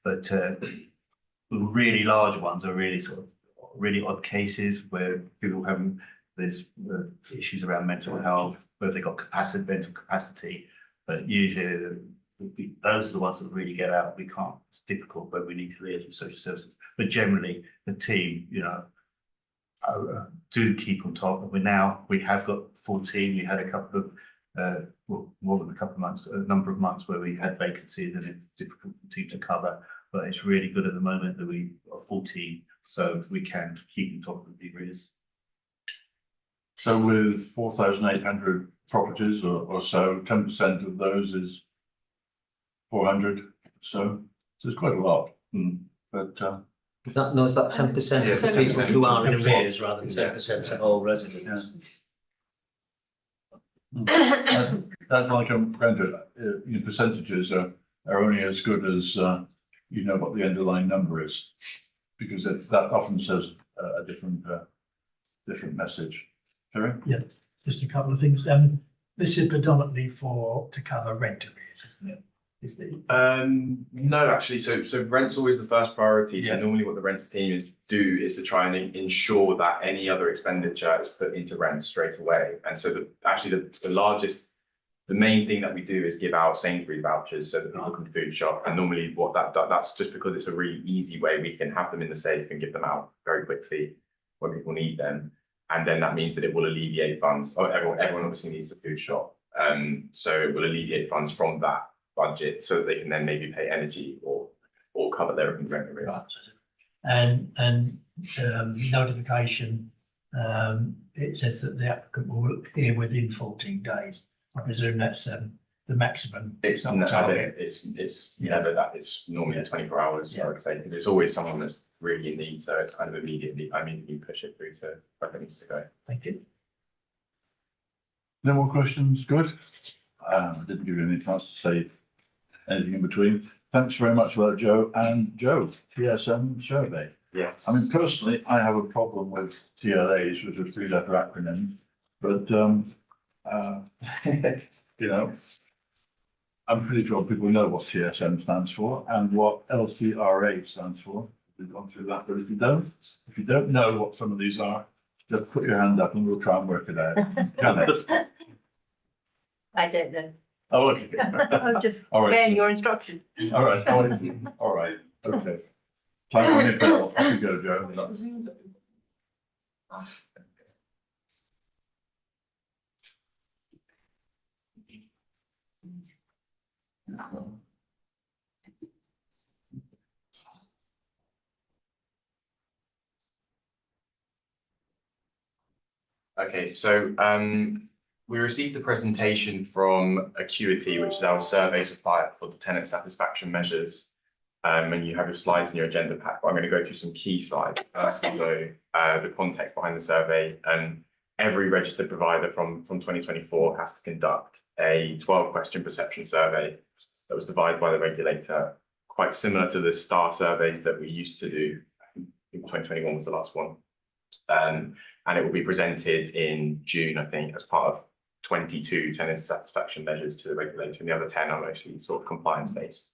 But really large ones are really sort of really odd cases where people have there's issues around mental health, where they've got mental capacity, but usually those are the ones that really get out. We can't, it's difficult, but we need to liaise with social services. But generally the team, do keep on top. And we have got a full team. We had a couple of more than a couple of months, a number of months where we had vacancies, and it's difficult for the team to cover. But it's really good at the moment that we are full team, so we can keep on top of the arrears. So with 4,800 properties or so, 10% of those is 400, so it's quite a lot. But Is that 10% of the Yeah, people who are in arrears rather than 10% of all residents? that's like I'm going to, percentages are only as good as you know what the underlying number is, because that often says a different message. Terry? Yeah, just a couple of things. This is predominantly to cover rent arrears, isn't it? No, actually, so rent's always the first priority. So Yeah. normally what the rents team is to try and ensure that any other expenditure is put into rent straight away. And so the main thing that we do is give out Sainsbury's vouchers so that people can food shop. And normally that's just because it's a really easy way we can have them in the safe and give them out very quickly when people need them. And then that means that it will alleviate funds. Oh, everyone obviously needs the food shop. So it will alleviate funds from that budget so that they can then maybe pay energy or cover their rent arrears. Right. And notification, it says that the applicant will appear within 14 days. I presume that's the maximum. It's not never, target. it's never that. It's normally 24 hours, I would say, because it's always someone that's really in need. So it's kind of immediately, you push it through to where it needs to go. Thank you. No more questions? Good. I didn't give you any chance to say anything in between. Thanks very much for that, Joe. And Joe, TSM survey. Yes. I mean, personally, I have a problem with TLAs, which are three-letter acronyms, but you know, I'm pretty sure people know what TSM stands for and what LTRA stands for. We've gone through that, but if you don't know what some of these are, just put your hand up and we'll try and work it out. Can it? I don't know. Oh, okay. I'm just All right. obeying your instruction. All right. Oh, I see. All right. Okay. Time for me, Bill. Off you go, Joe. Okay, so we received the presentation from Acuity, which is our survey supplier for the tenant satisfaction measures. And you have your slides in your agenda pack, but I'm going to go through some key slides. Firstly, though, the context behind the survey. Every registered provider from 2024 has to conduct a 12-question perception survey that was devised by the regulator, quite similar to the STAR surveys that we used to do. I think 2021 was the last one. And it will be presented in June, I think, as part of 22 tenant satisfaction measures to the regulator, and the other 10 are mostly sort of compliance-based,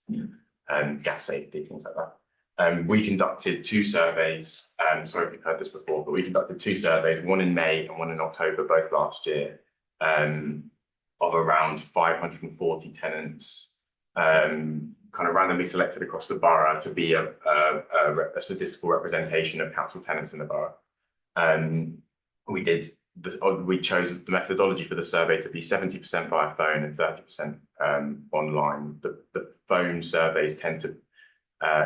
gas safety, things like that. We conducted two surveys, sorry if you've heard this before, but we conducted two surveys, one in May and one in October, both last year, of around 540 tenants, kind of randomly selected across the borough to be a statistical representation of council tenants in the borough. We chose the methodology for the survey to be 70% via phone and 30% online. The phone surveys tend to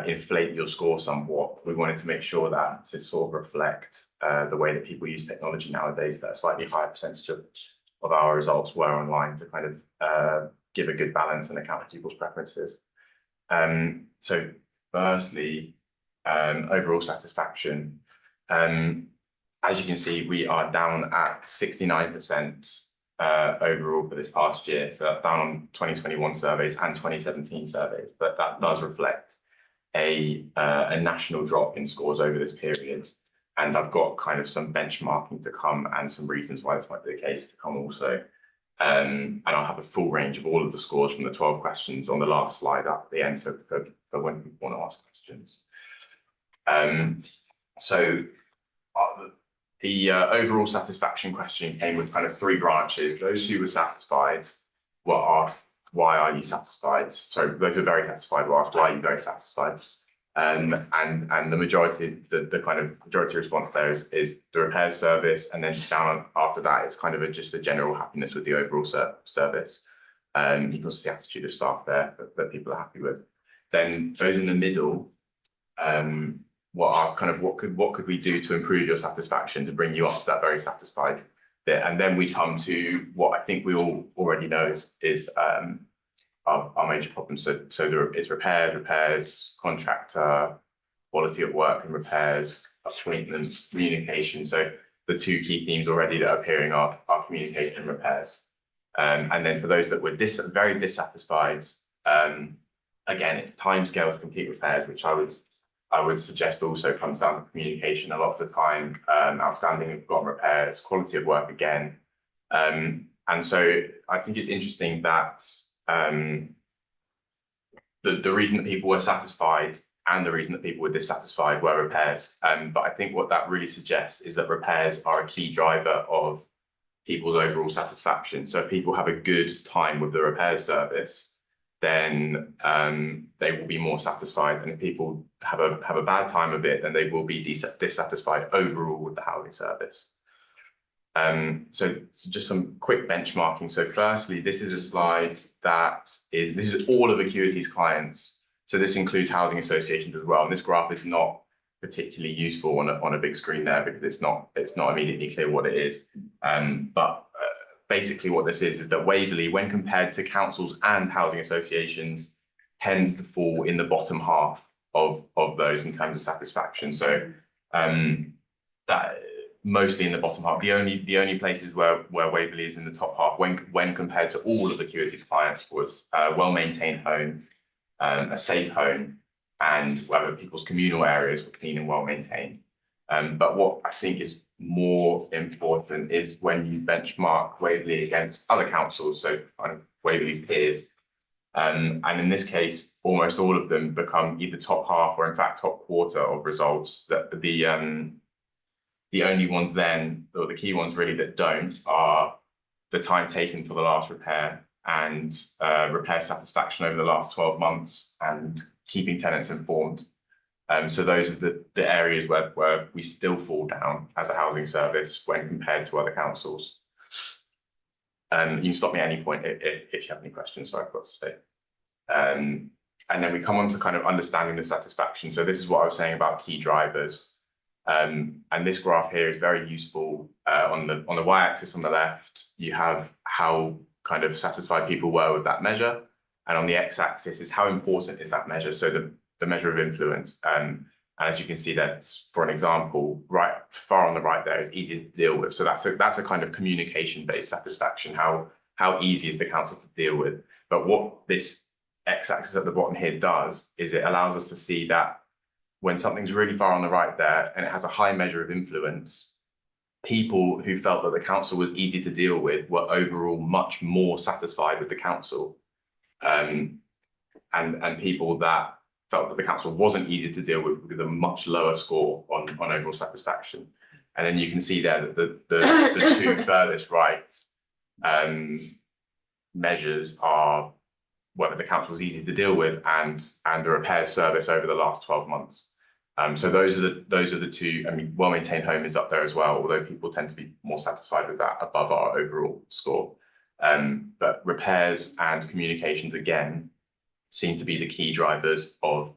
inflate your score somewhat. We wanted to make sure that to sort of reflect the way that people use technology nowadays, that a slightly higher percentage of our results were online to kind of give a good balance and account for people's preferences. So firstly, overall satisfaction. As you can see, we are down at 69% overall for this past year. So that's down on 2021 surveys and 2017 surveys, but that does reflect a national drop in scores over this period. And I've got kind of some benchmarking to come and some reasons why this might be the case to come also. And I'll have a full range of all of the scores from the 12 questions on the last slide up at the end, so for when people want to ask questions. The overall satisfaction question came with kind of three branches. Those who were satisfied were asked, why are you satisfied? So those who are very satisfied were asked, why are you very satisfied? And the majority response there is the repair service, and then down after that, it's kind of just a general happiness with the overall service. You can also see the attitude of staff there that people are happy with. Then those in the middle, what could we do to improve your satisfaction to bring you up to that very satisfied bit. And then we come to what I think we all already know is our major problems. So there is repairs, contractor, quality of work and repairs, appointments, communication. So the two key themes already that are appearing are communication and repairs. And then for those that were very dissatisfied, again, it's timescales to complete repairs, which I would suggest also comes down to communication a lot of the time, outstanding and forgotten repairs, quality of work again. And so I think it's interesting that the reason that people were satisfied and the reason that people were dissatisfied were repairs. But I think what that really suggests is that repairs are a key driver of people's overall satisfaction. So if people have a good time with the repair service, then they will be more satisfied. And if people have a bad time of it, then they will be dissatisfied overall with the housing service. So just some quick benchmarking. So firstly, this is a slide this is all of Acuity's clients. So this includes housing associations as well. And this graph is not particularly useful on a big screen there because it's not immediately clear what it is. But basically what this is that Waverley, when compared to councils and housing associations, tends to fall in the bottom half of those in terms of satisfaction. So that mostly in the bottom half. The only places where Waverley is in the top half when compared to all of Acuity's clients was a well-maintained home, a safe home, and whether people's communal areas were clean and well-maintained. But what I think is more important is when you benchmark Waverley against other councils, so kind of Waverley's peers. And in this case, almost all of them become either top half or in fact top quarter of results. That the only ones then, or the key ones really that don't, are the time taken for the last repair and repair satisfaction over the last 12 months and keeping tenants informed. So those are the areas where we still fall down as a housing service when compared to other councils. You can stop me at any point if you have any questions, so I've got to say. And then we come on to kind of understanding the satisfaction. So this is what I was saying about key drivers. And this graph here is very useful. On the y-axis on the left, you have how kind of satisfied people were with that measure. And on the x-axis is how important is that measure. So the measure of influence. And as you can see, that's, for an example, right far on the right there is easy to deal with. So that's a kind of communication-based satisfaction. How easy is the council to deal with? But what this x-axis at the bottom here does is it allows us to see that when something's really far on the right there and it has a high measure of influence, people who felt that the council was easy to deal with were overall much more satisfied with the council. And people that felt that the council wasn't easy to deal with a much lower score on overall satisfaction. And then you can see there that the two furthest right measures are whether the council was easy to deal with and the repair service over the last 12 months. So those are the two. I mean, well-maintained home is up there as well, although people tend to be more satisfied with that above our overall score. But repairs and communications again seem to be the key drivers of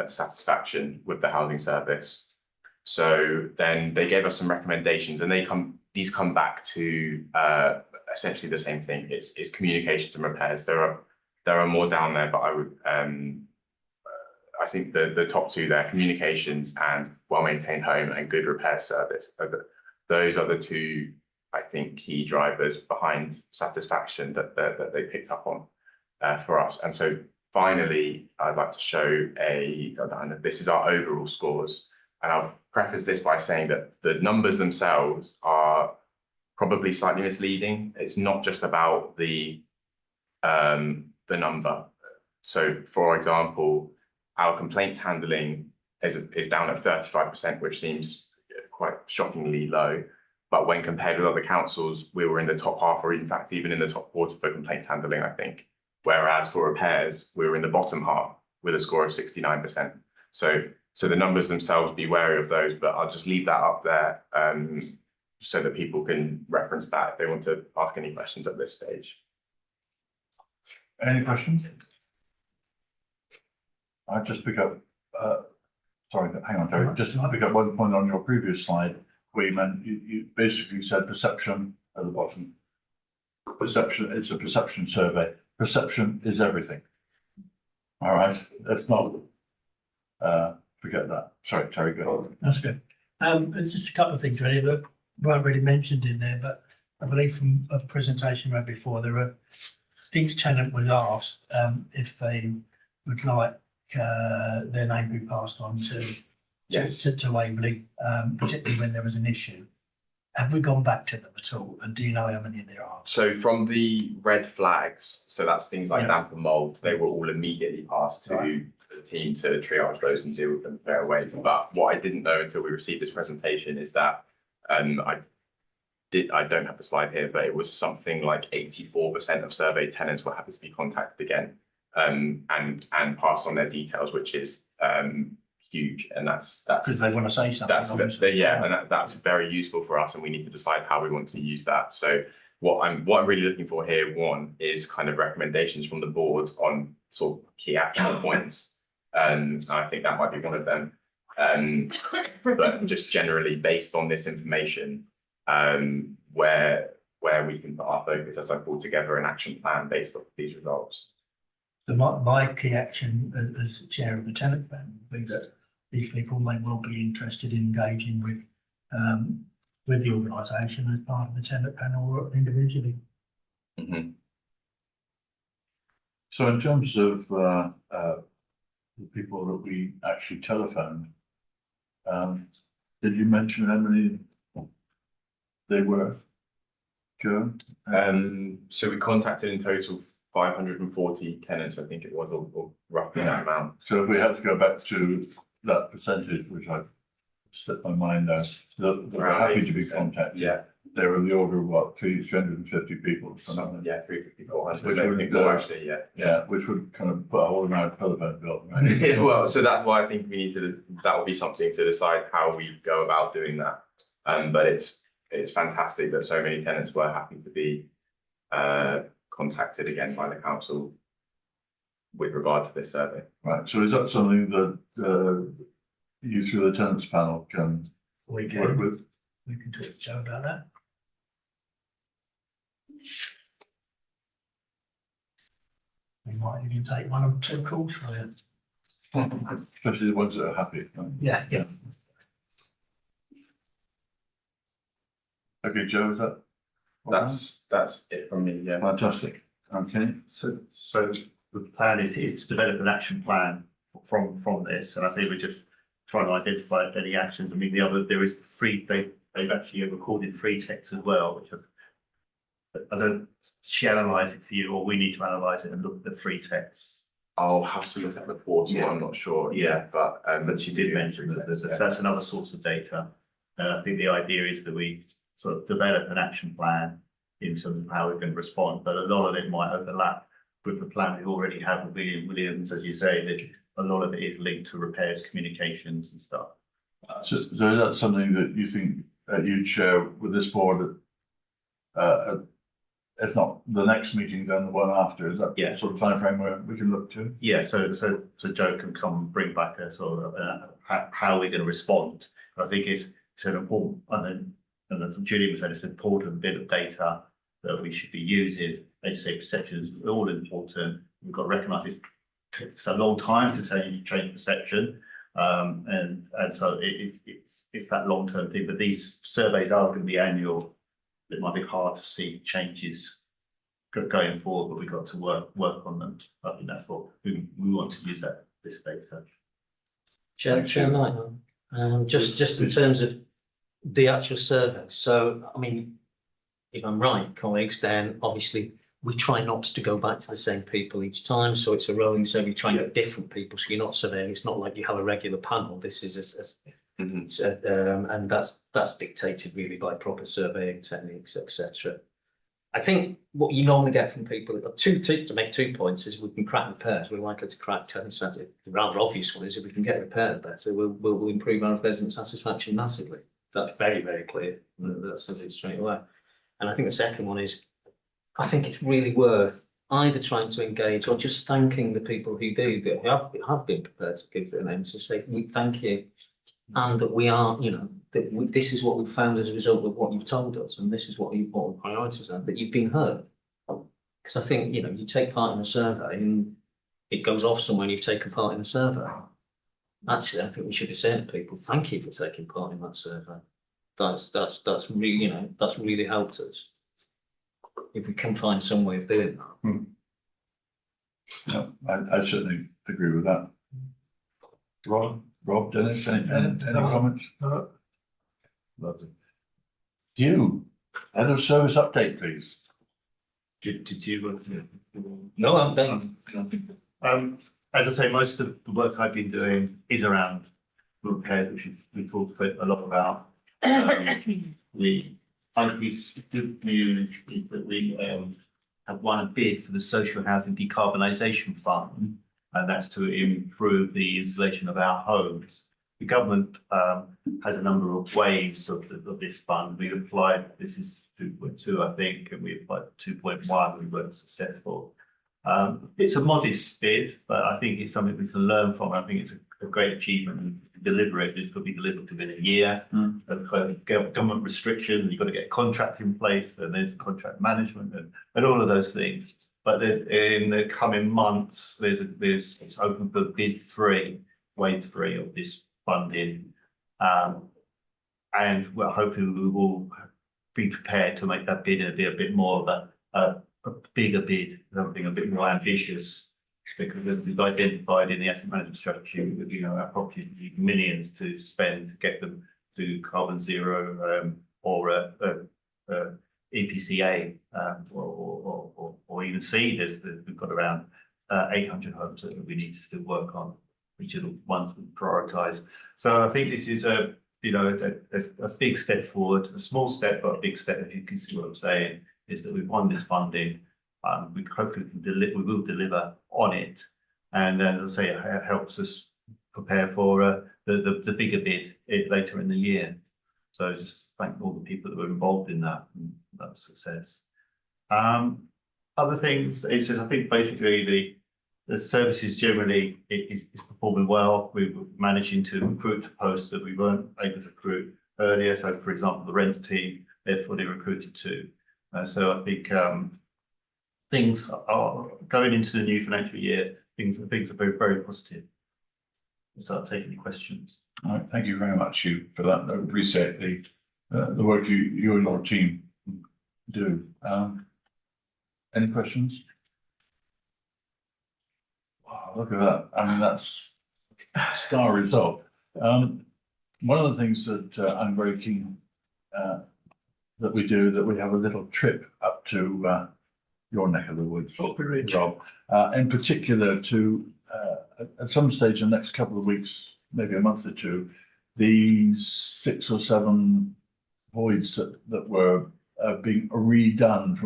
satisfaction with the housing service. So then they gave us some recommendations, and these come back to essentially the same thing. It's communications and repairs. There are more down there, but I would I think the top two there, communications and well-maintained home and good repair service, those are the two, I think, key drivers behind satisfaction that they picked up on for us. And so finally, I'd like to show this is our overall scores. And I'll preface this by saying that the numbers themselves are probably slightly misleading. It's not just about the number. So for example, our complaints handling is down at 35%, which seems quite shockingly low. But when compared with other councils, we were in the top half, or in fact, even in the top quarter for complaints handling, I think. Whereas for repairs, we were in the bottom half with a score of 69%. So the numbers themselves, be wary of those, but I'll just leave that up there so that people can reference that if they want to ask any questions at this stage. Any questions? I'll just pick up, sorry, hang on, Terry, just to pick up one point on your previous slide where you meant, you basically said perception at the bottom. Perception, it's a perception survey. Perception is everything. All right, let's not forget that. Sorry, Terry, go on. That's good. There's just a couple of things really that weren't really mentioned in there, but I believe from a presentation read before, each tenant was asked if they would like their name be passed on to Waverley, particularly when there was an issue. Have we gone back to them at all? And do you know how many there are? So from the red flags, so that's things like damp and mold, they were all immediately passed to the team to triage those and deal with them straight away. But what I didn't know until we received this presentation is that I don't have the slide here, but it was something like 84% of surveyed tenants were happy to be contacted again and passed on their details, which is huge, and that's because they want to say something. And that's very useful for us, and we need to decide how we want to use that. So what I'm really looking for here, one, is kind of recommendations from the board on sort of key action points, and I think that might be one of them. But just generally based on this information, where we can put our focus as I pull together an action plan based off these results. So my key action as chair of the tenant panel would be that these people may well be interested in engaging with the organisation as part of the tenant panel or individually. Mm-hmm. So in terms of the people that we actually telephoned, did you mention how many they were, Joe? So we contacted in total 540 tenants, I think it was, or roughly that amount. So if we had to go back to that percentage, which I've slipped my mind now, that were happy to be contacted. Yeah. They were in the order of what, 350 people? Yeah, 350, 400. Which would, yeah, which would kind of put a whole amount of telephone bill, right? Yeah, well, so that's why I think we need to, that will be something to decide how we go about doing that. But it's fantastic that so many tenants were happy to be contacted again by the council with regard to this survey. Right, so is that something that you through the tenants panel can work with? We can talk to Joe about that. We might even take 1 or 2 calls for it. Especially the ones that are happy. Right? Yeah. Okay, Joe, is that? That's it from me, yeah. Fantastic. Okay. So the plan is to develop an action plan from this, and I think we're just trying to identify any actions. I mean, there is free, they've actually recorded free text as well, which I don't, she analyse it for you, or we need to analyse it and look at the free text. I'll have to look at the portal, I'm not sure. Yeah, but she did mention that that's another source of data. And I think the idea is that we sort of develop an action plan in terms of how we can respond, but a lot of it might overlap with the plan we already have with Williams, as you say, that a lot of it is linked to repairs, communications and stuff. So is that something that you think you'd share with this board if not the next meeting, then the one after? Is that sort of time frame where we can look to? Yeah, so Joe can come and bring back a sort of how we're going to respond. I think it's an important, and then Julie was saying it's an important bit of data that we should be using. As you say, perceptions are all important. We've got to recognise it's a long time to change perception, and so it's that long term thing. But these surveys are going to be annual. It might be hard to see changes going forward, but we've got to work on them. I think that's what we want to use this data. Chair Knight, just in terms of the actual survey. So, I mean, if I'm right, colleagues, then obviously we try not to go back to the same people each time. So it's a rolling survey, you try and get different people. So you're not surveying, it's not like you have a regular panel. This is and that's dictated really by proper surveying techniques, etc. I think what you normally get from people, to make 2 points, is we can crack repairs. We're likely to crack tenant satisfaction. The rather obvious one is if we can get repaired better, we'll improve our resident satisfaction massively. That's very, very clear. That's something straight away. And I think the second one is, I think it's really worth either trying to engage or just thanking the people who have been prepared to give their names to say thank you and that we are, you know, that this is what we've found as a result of what you've told us, and this is what the important priorities are, that you've been heard. Because I think, you know, you take part in a survey and it goes off somewhere and you've taken part in a survey. Actually, I think we should be saying to people, thank you for taking part in that survey. That's really, you know, that's really helped us. If we can find some way of doing that. Yeah, I certainly agree with that. Rob, Dennis, any comments? Lovely. You, head of service update, please. Did you want to? No, I'm done. As I say, most of the work I've been doing is around repairs, which we talked a lot about. The other piece of good news is that we have won a bid for the social housing decarbonisation fund, and that's to improve the insulation of our homes. The government has a number of waves of this fund. We applied, this is 2.2, I think, and we applied 2.1, we weren't successful. It's a modest bid, but I think it's something we can learn from. I think it's a great achievement and deliver it. This could be delivered within a year. Government restriction, you've got to get a contract in place, and there's contract management and all of those things. But in the coming months, it's open for bid 3, wave 3 of this funding. And well, hopefully we will be prepared to make that bid and be a bit more of a bigger bid, something a bit more ambitious, because as we've identified in the asset management strategy, you know, our properties need millions to spend to get them to carbon zero or EPCA or even C. We've got around 800 homes that we need to still work on, which are the ones we prioritise. So I think this is a big step forward, a small step but a big step. If you can see what I'm saying, is that we've won this funding. We hopefully we will deliver on it, and as I say, it helps us prepare for the bigger bid later in the year. So just thank all the people that were involved in that success. Other things, it says I think basically the services generally is performing well. We're managing to recruit to posts that we weren't able to recruit earlier. So for example, the rents team, they're fully recruited too. So I think things are going into the new financial year. Things are very, very positive. We'll start taking questions. All right, thank you very much, Hugh, for that. I appreciate the work you and your team do. Any questions? Wow, look at that. I mean, that's a star result. One of the things that I'm very keen that we do, that we have a little trip up to your neck of the woods, Rob, in particular to at some stage in the next couple of weeks, maybe a month or two, the 6 or 7 voids that were being redone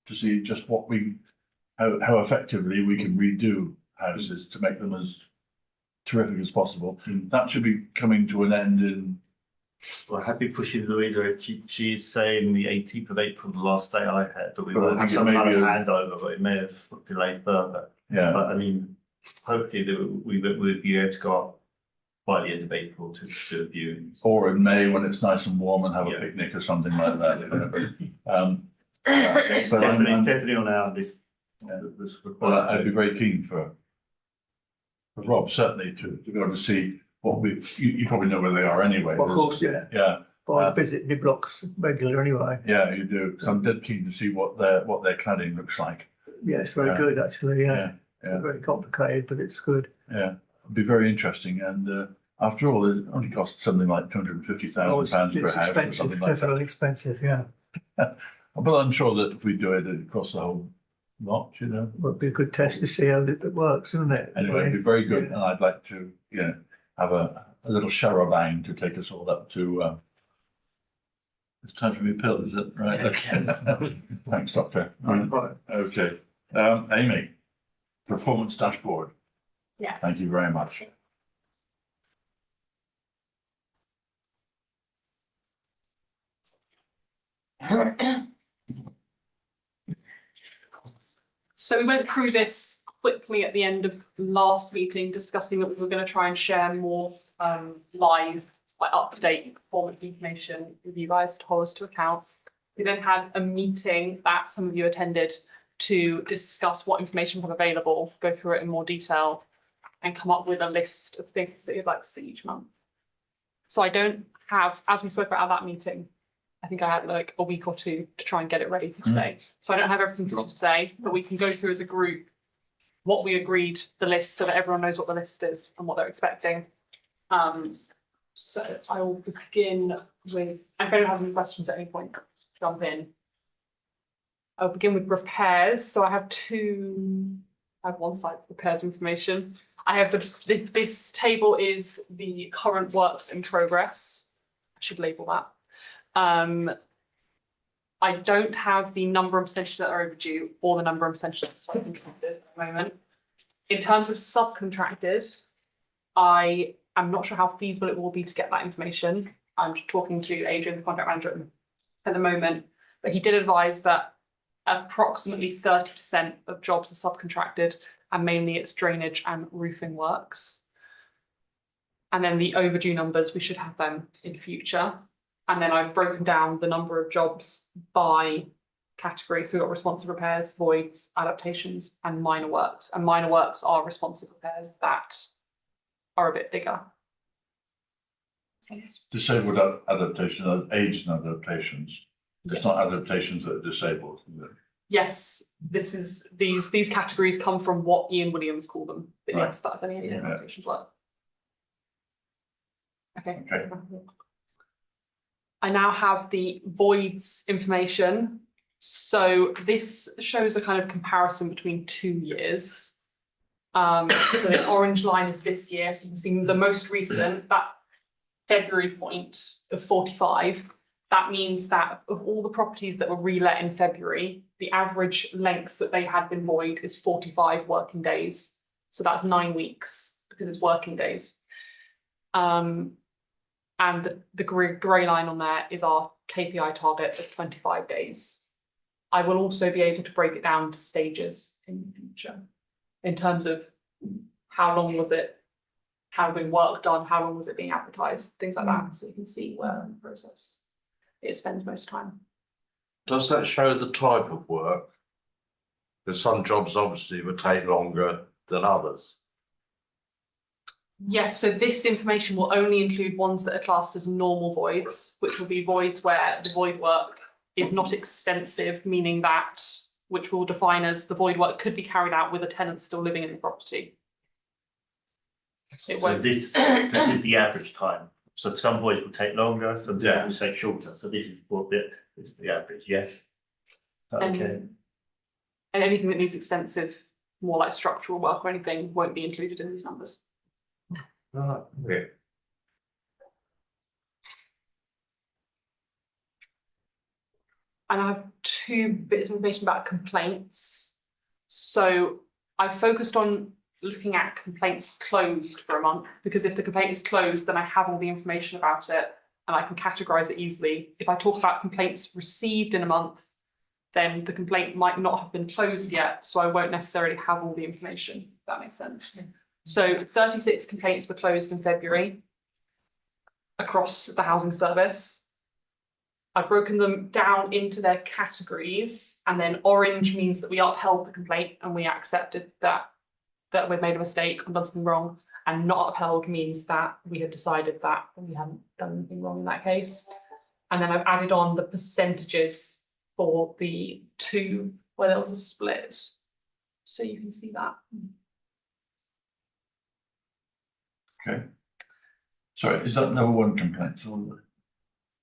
to see just how effectively we can redo houses to make them as terrific as possible. That should be coming to an end in. Well, happy pushing Louisa. She's saying the 18th of April, the last day I had, that we will have some kind of handover, but it may have delayed further. Yeah. But I mean, hopefully we would be able to go up by the end of April to do viewings. Or in May when it's nice and warm and have a picnic or something like that. It's definitely on our list. Well, I'd be very keen for Rob certainly to be able to see what you probably know where they are anyway. Of course, yeah. Yeah. I visit the blocks regularly anyway. Yeah, you do. So I'm dead keen to see what their cladding looks like. Yeah, it's very good actually. Yeah. Yeah. Very complicated, but it's good. Yeah, it'd be very interesting. And after all, it only costs something like £250,000 per house or something like that. It's expensive, yeah. But I'm sure that if we do it across the whole lot, you know. Well, it'd be a good test to see how it works, isn't it? Anyway, it'd be very good. And I'd like to, have a little charabang to take us all up to. It's time for me pill, is it? Right. Okay. Thanks, Doctor. Right. Okay. Amy, performance dashboard. Yes. Thank you very much. So we went through this quickly at the end of last meeting discussing that we were going to try and share more live, like up-to-date performance information with you guys to hold us to account. We then had a meeting that some of you attended to discuss what information we have available, go through it in more detail, and come up with a list of things that you'd like to see each month. So I don't have, as we spoke about at that meeting, I think I had like a week or two to try and get it ready for today. So I don't have everything to do today, but we can go through as a group what we agreed, the list, so that everyone knows what the list is and what they're expecting. So I will begin with, and if anyone has any questions at any point, jump in. I'll begin with repairs. So I have one slide of repairs information. I have this table is the current works in progress. I should label that. I don't have the number and percentage that are overdue or the number and percentage that are subcontracted at the moment. In terms of subcontracted, I am not sure how feasible it will be to get that information. I'm talking to Adrian, the contract manager, at the moment, but he did advise that approximately 30% of jobs are subcontracted, and mainly it's drainage and roofing works. And then the overdue numbers, we should have them in future. And then I've broken down the number of jobs by category. So we've got responsive repairs, voids, adaptations, and minor works. And minor works are responsive repairs that are a bit bigger. Disabled adaptation, age and adaptations. It's not adaptations that are disabled, is it? Yes, these categories come from what Ian Williams called them. But Right. yes, that's any adaptations work. Okay. I now have the voids information. So this shows a kind of comparison between 2 years. So the orange line is this year. So you can see the most recent, that February point of 45. That means that of all the properties that were relet in February, the average length that they had been void is 45 working days. So that's 9 weeks because it's working days. And the grey line on there is our KPI target of 25 days. I will also be able to break it down to stages in the future in terms of how long was it, how been work done, how long was it being advertised, things like that. So you can see where in the process it spends most time. Does that show the type of work? Because some jobs obviously would take longer than others. Yes, so this information will only include ones that are classed as normal voids, which will be voids where the void work is not extensive, meaning that, which we'll define as the void work could be carried out with a tenant still living in the property. So this is the average time. So some voids will take longer, some Yeah. will take shorter. So this is what is the average, yes. Okay. And anything that needs extensive, more like structural work or anything, won't be included in these numbers. Yeah. And I have 2 bits of information about complaints. So I focused on looking at complaints closed for a month, because if the complaint is closed, then I have all the information about it and I can categorize it easily. If I talk about complaints received in a month, then the complaint might not have been closed yet, so I won't necessarily have all the information, if that makes sense. So 36 complaints were closed in February across the housing service. I've broken them down into their categories, and then orange means that we upheld the complaint and we accepted that we'd made a mistake and done something wrong, and not upheld means that we had decided that we hadn't done anything wrong in that case. And then I've added on the percentages for the 2 where there was a split, so you can see that. Okay. Sorry, is that number 1 complaint?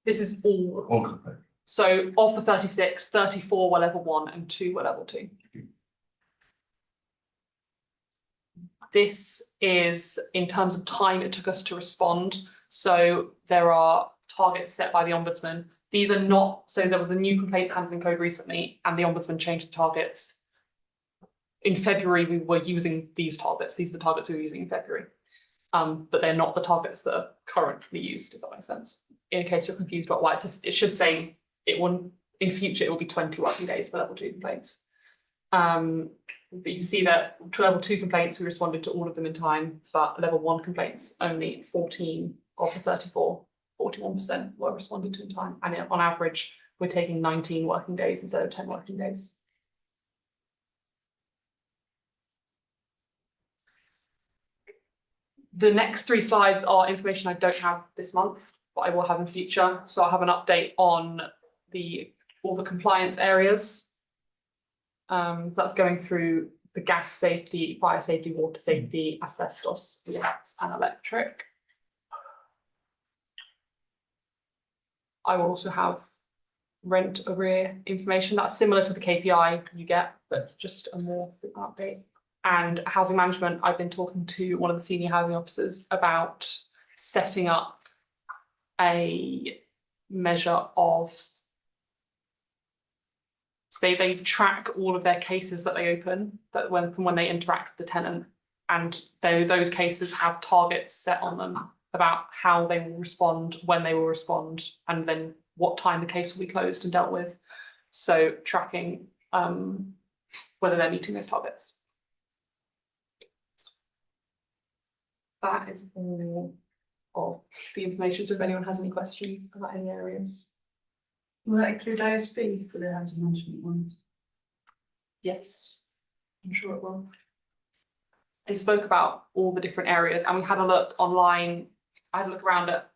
This is all. All complaints. So of the 36, 34 were level 1 and 2 were level 2. This is in terms of time it took us to respond. So there are targets set by the Ombudsman. These are not, so there was the new complaints handling code recently and the Ombudsman changed the targets. In February, we were using these targets. These are the targets we were using in February. But they're not the targets that are currently used, if that makes sense. In case you're confused about why, it should say it will, in future, it will be 20 working days for level 2 complaints. But you see that to level 2 complaints, we responded to all of them in time, but level 1 complaints, only 14 of the 34, 41% were responded to in time. And on average, we're taking 19 working days instead of 10 working days. The next 3 slides are information I don't have this month, but I will have in future. So I'll have an update on all the compliance areas. That's going through the gas safety, fire safety, water safety, asbestos, gas and electric. I will also have rent arrear information that's similar to the KPI you get, but just a more update. And housing management, I've been talking to one of the senior housing officers about setting up a measure of, so they track all of their cases that they open, that from when they interact with the tenant, and those cases have targets set on them about how they will respond, when they will respond, and then what time the case will be closed and dealt with. So tracking whether they're meeting those targets. That is all of the information. So if anyone has any questions about any areas. Will that include ISB for the housing management ones? Yes, I'm sure it will. They spoke about all the different areas, and we had a look online. I had a look around at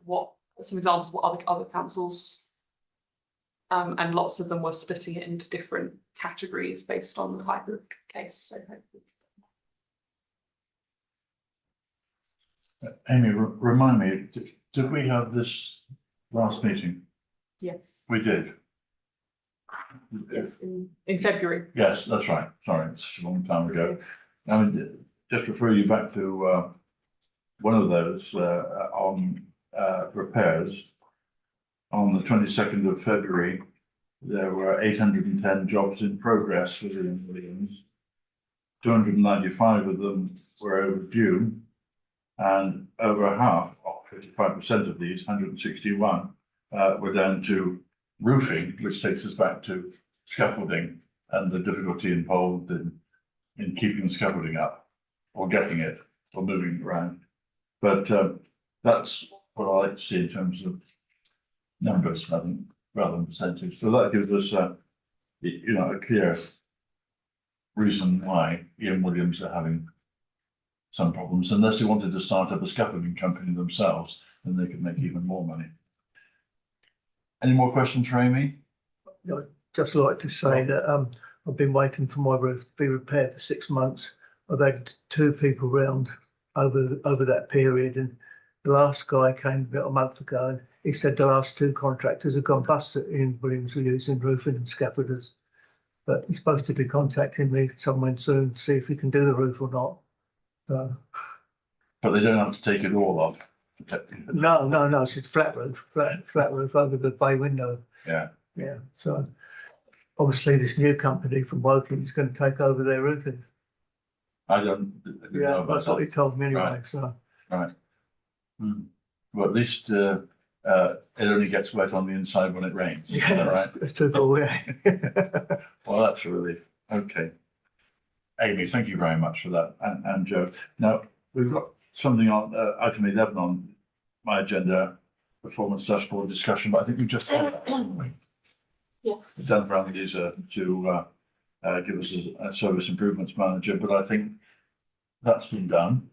some examples of what other councils, and lots of them were splitting it into different categories based on the type of case. So Amy, remind me, did we have this last meeting? yes, We did. yes, in February. Yes, that's right. Sorry, it's a long time ago. I mean, just refer you back to one of those on repairs. On the 22nd of February, there were 810 jobs in progress within Williams. 295 of them were overdue, and over half, or 55% of these, 161, were down to roofing, which takes us back to scaffolding and the difficulty involved in keeping scaffolding up, or getting it, or moving it around. But that's what I like to see in terms of numbers, I think, rather than percentage. So that gives us a clear reason why Ian Williams are having some problems. Unless they wanted to start up a scaffolding company themselves, then they could make even more money. Any more questions for Amy? I'd just like to say that I've been waiting for my roof to be repaired for 6 months. I've had 2 people round over that period, and the last guy came about a month ago, and he said the last 2 contractors have gone bust at Ian Williams were using roofing and scaffolders. But he's supposed to be contacting me sometime soon to see if he can do the roof or not. So, but they don't have to take it all off. No, it's just flat roof over the bay window. Yeah. Yeah, so obviously this new company from Woking is going to take over their roofing. I didn't know about That's what he that. told me anyway, Right. so. Right. Well, at least it only gets wet on the inside when it rains. Is that right? That's too cool, yeah. Well, that's a relief. Okay. Amy, thank you very much for that. And Joe. Now, we've got something on item 11 on my agenda, performance dashboard discussion, but I think we've just had that, haven't we? Yes. Dan Brown is to give us a service improvements manager, but I think that's been done.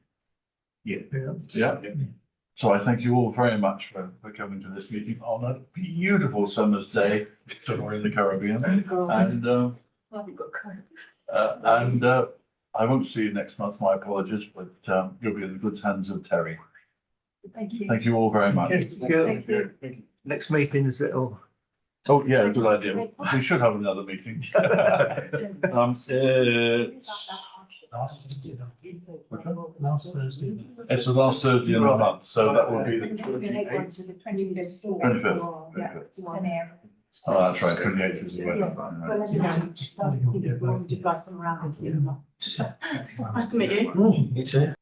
Yeah. Yeah. So I thank you all very much for coming to this meeting on a beautiful summer's day somewhere in the Caribbean. And I won't see you next month, my apologies, but you'll be in the good hands of Terry. Thank you. Thank you all very much. Thank you. Next meeting is it all? Oh, yeah, good idea. We should have another meeting. Last Thursday. It's the last Thursday of the month, so that will be the 28th. 25th. Oh, that's right, 28th is the wedding. Nice to meet you. You too.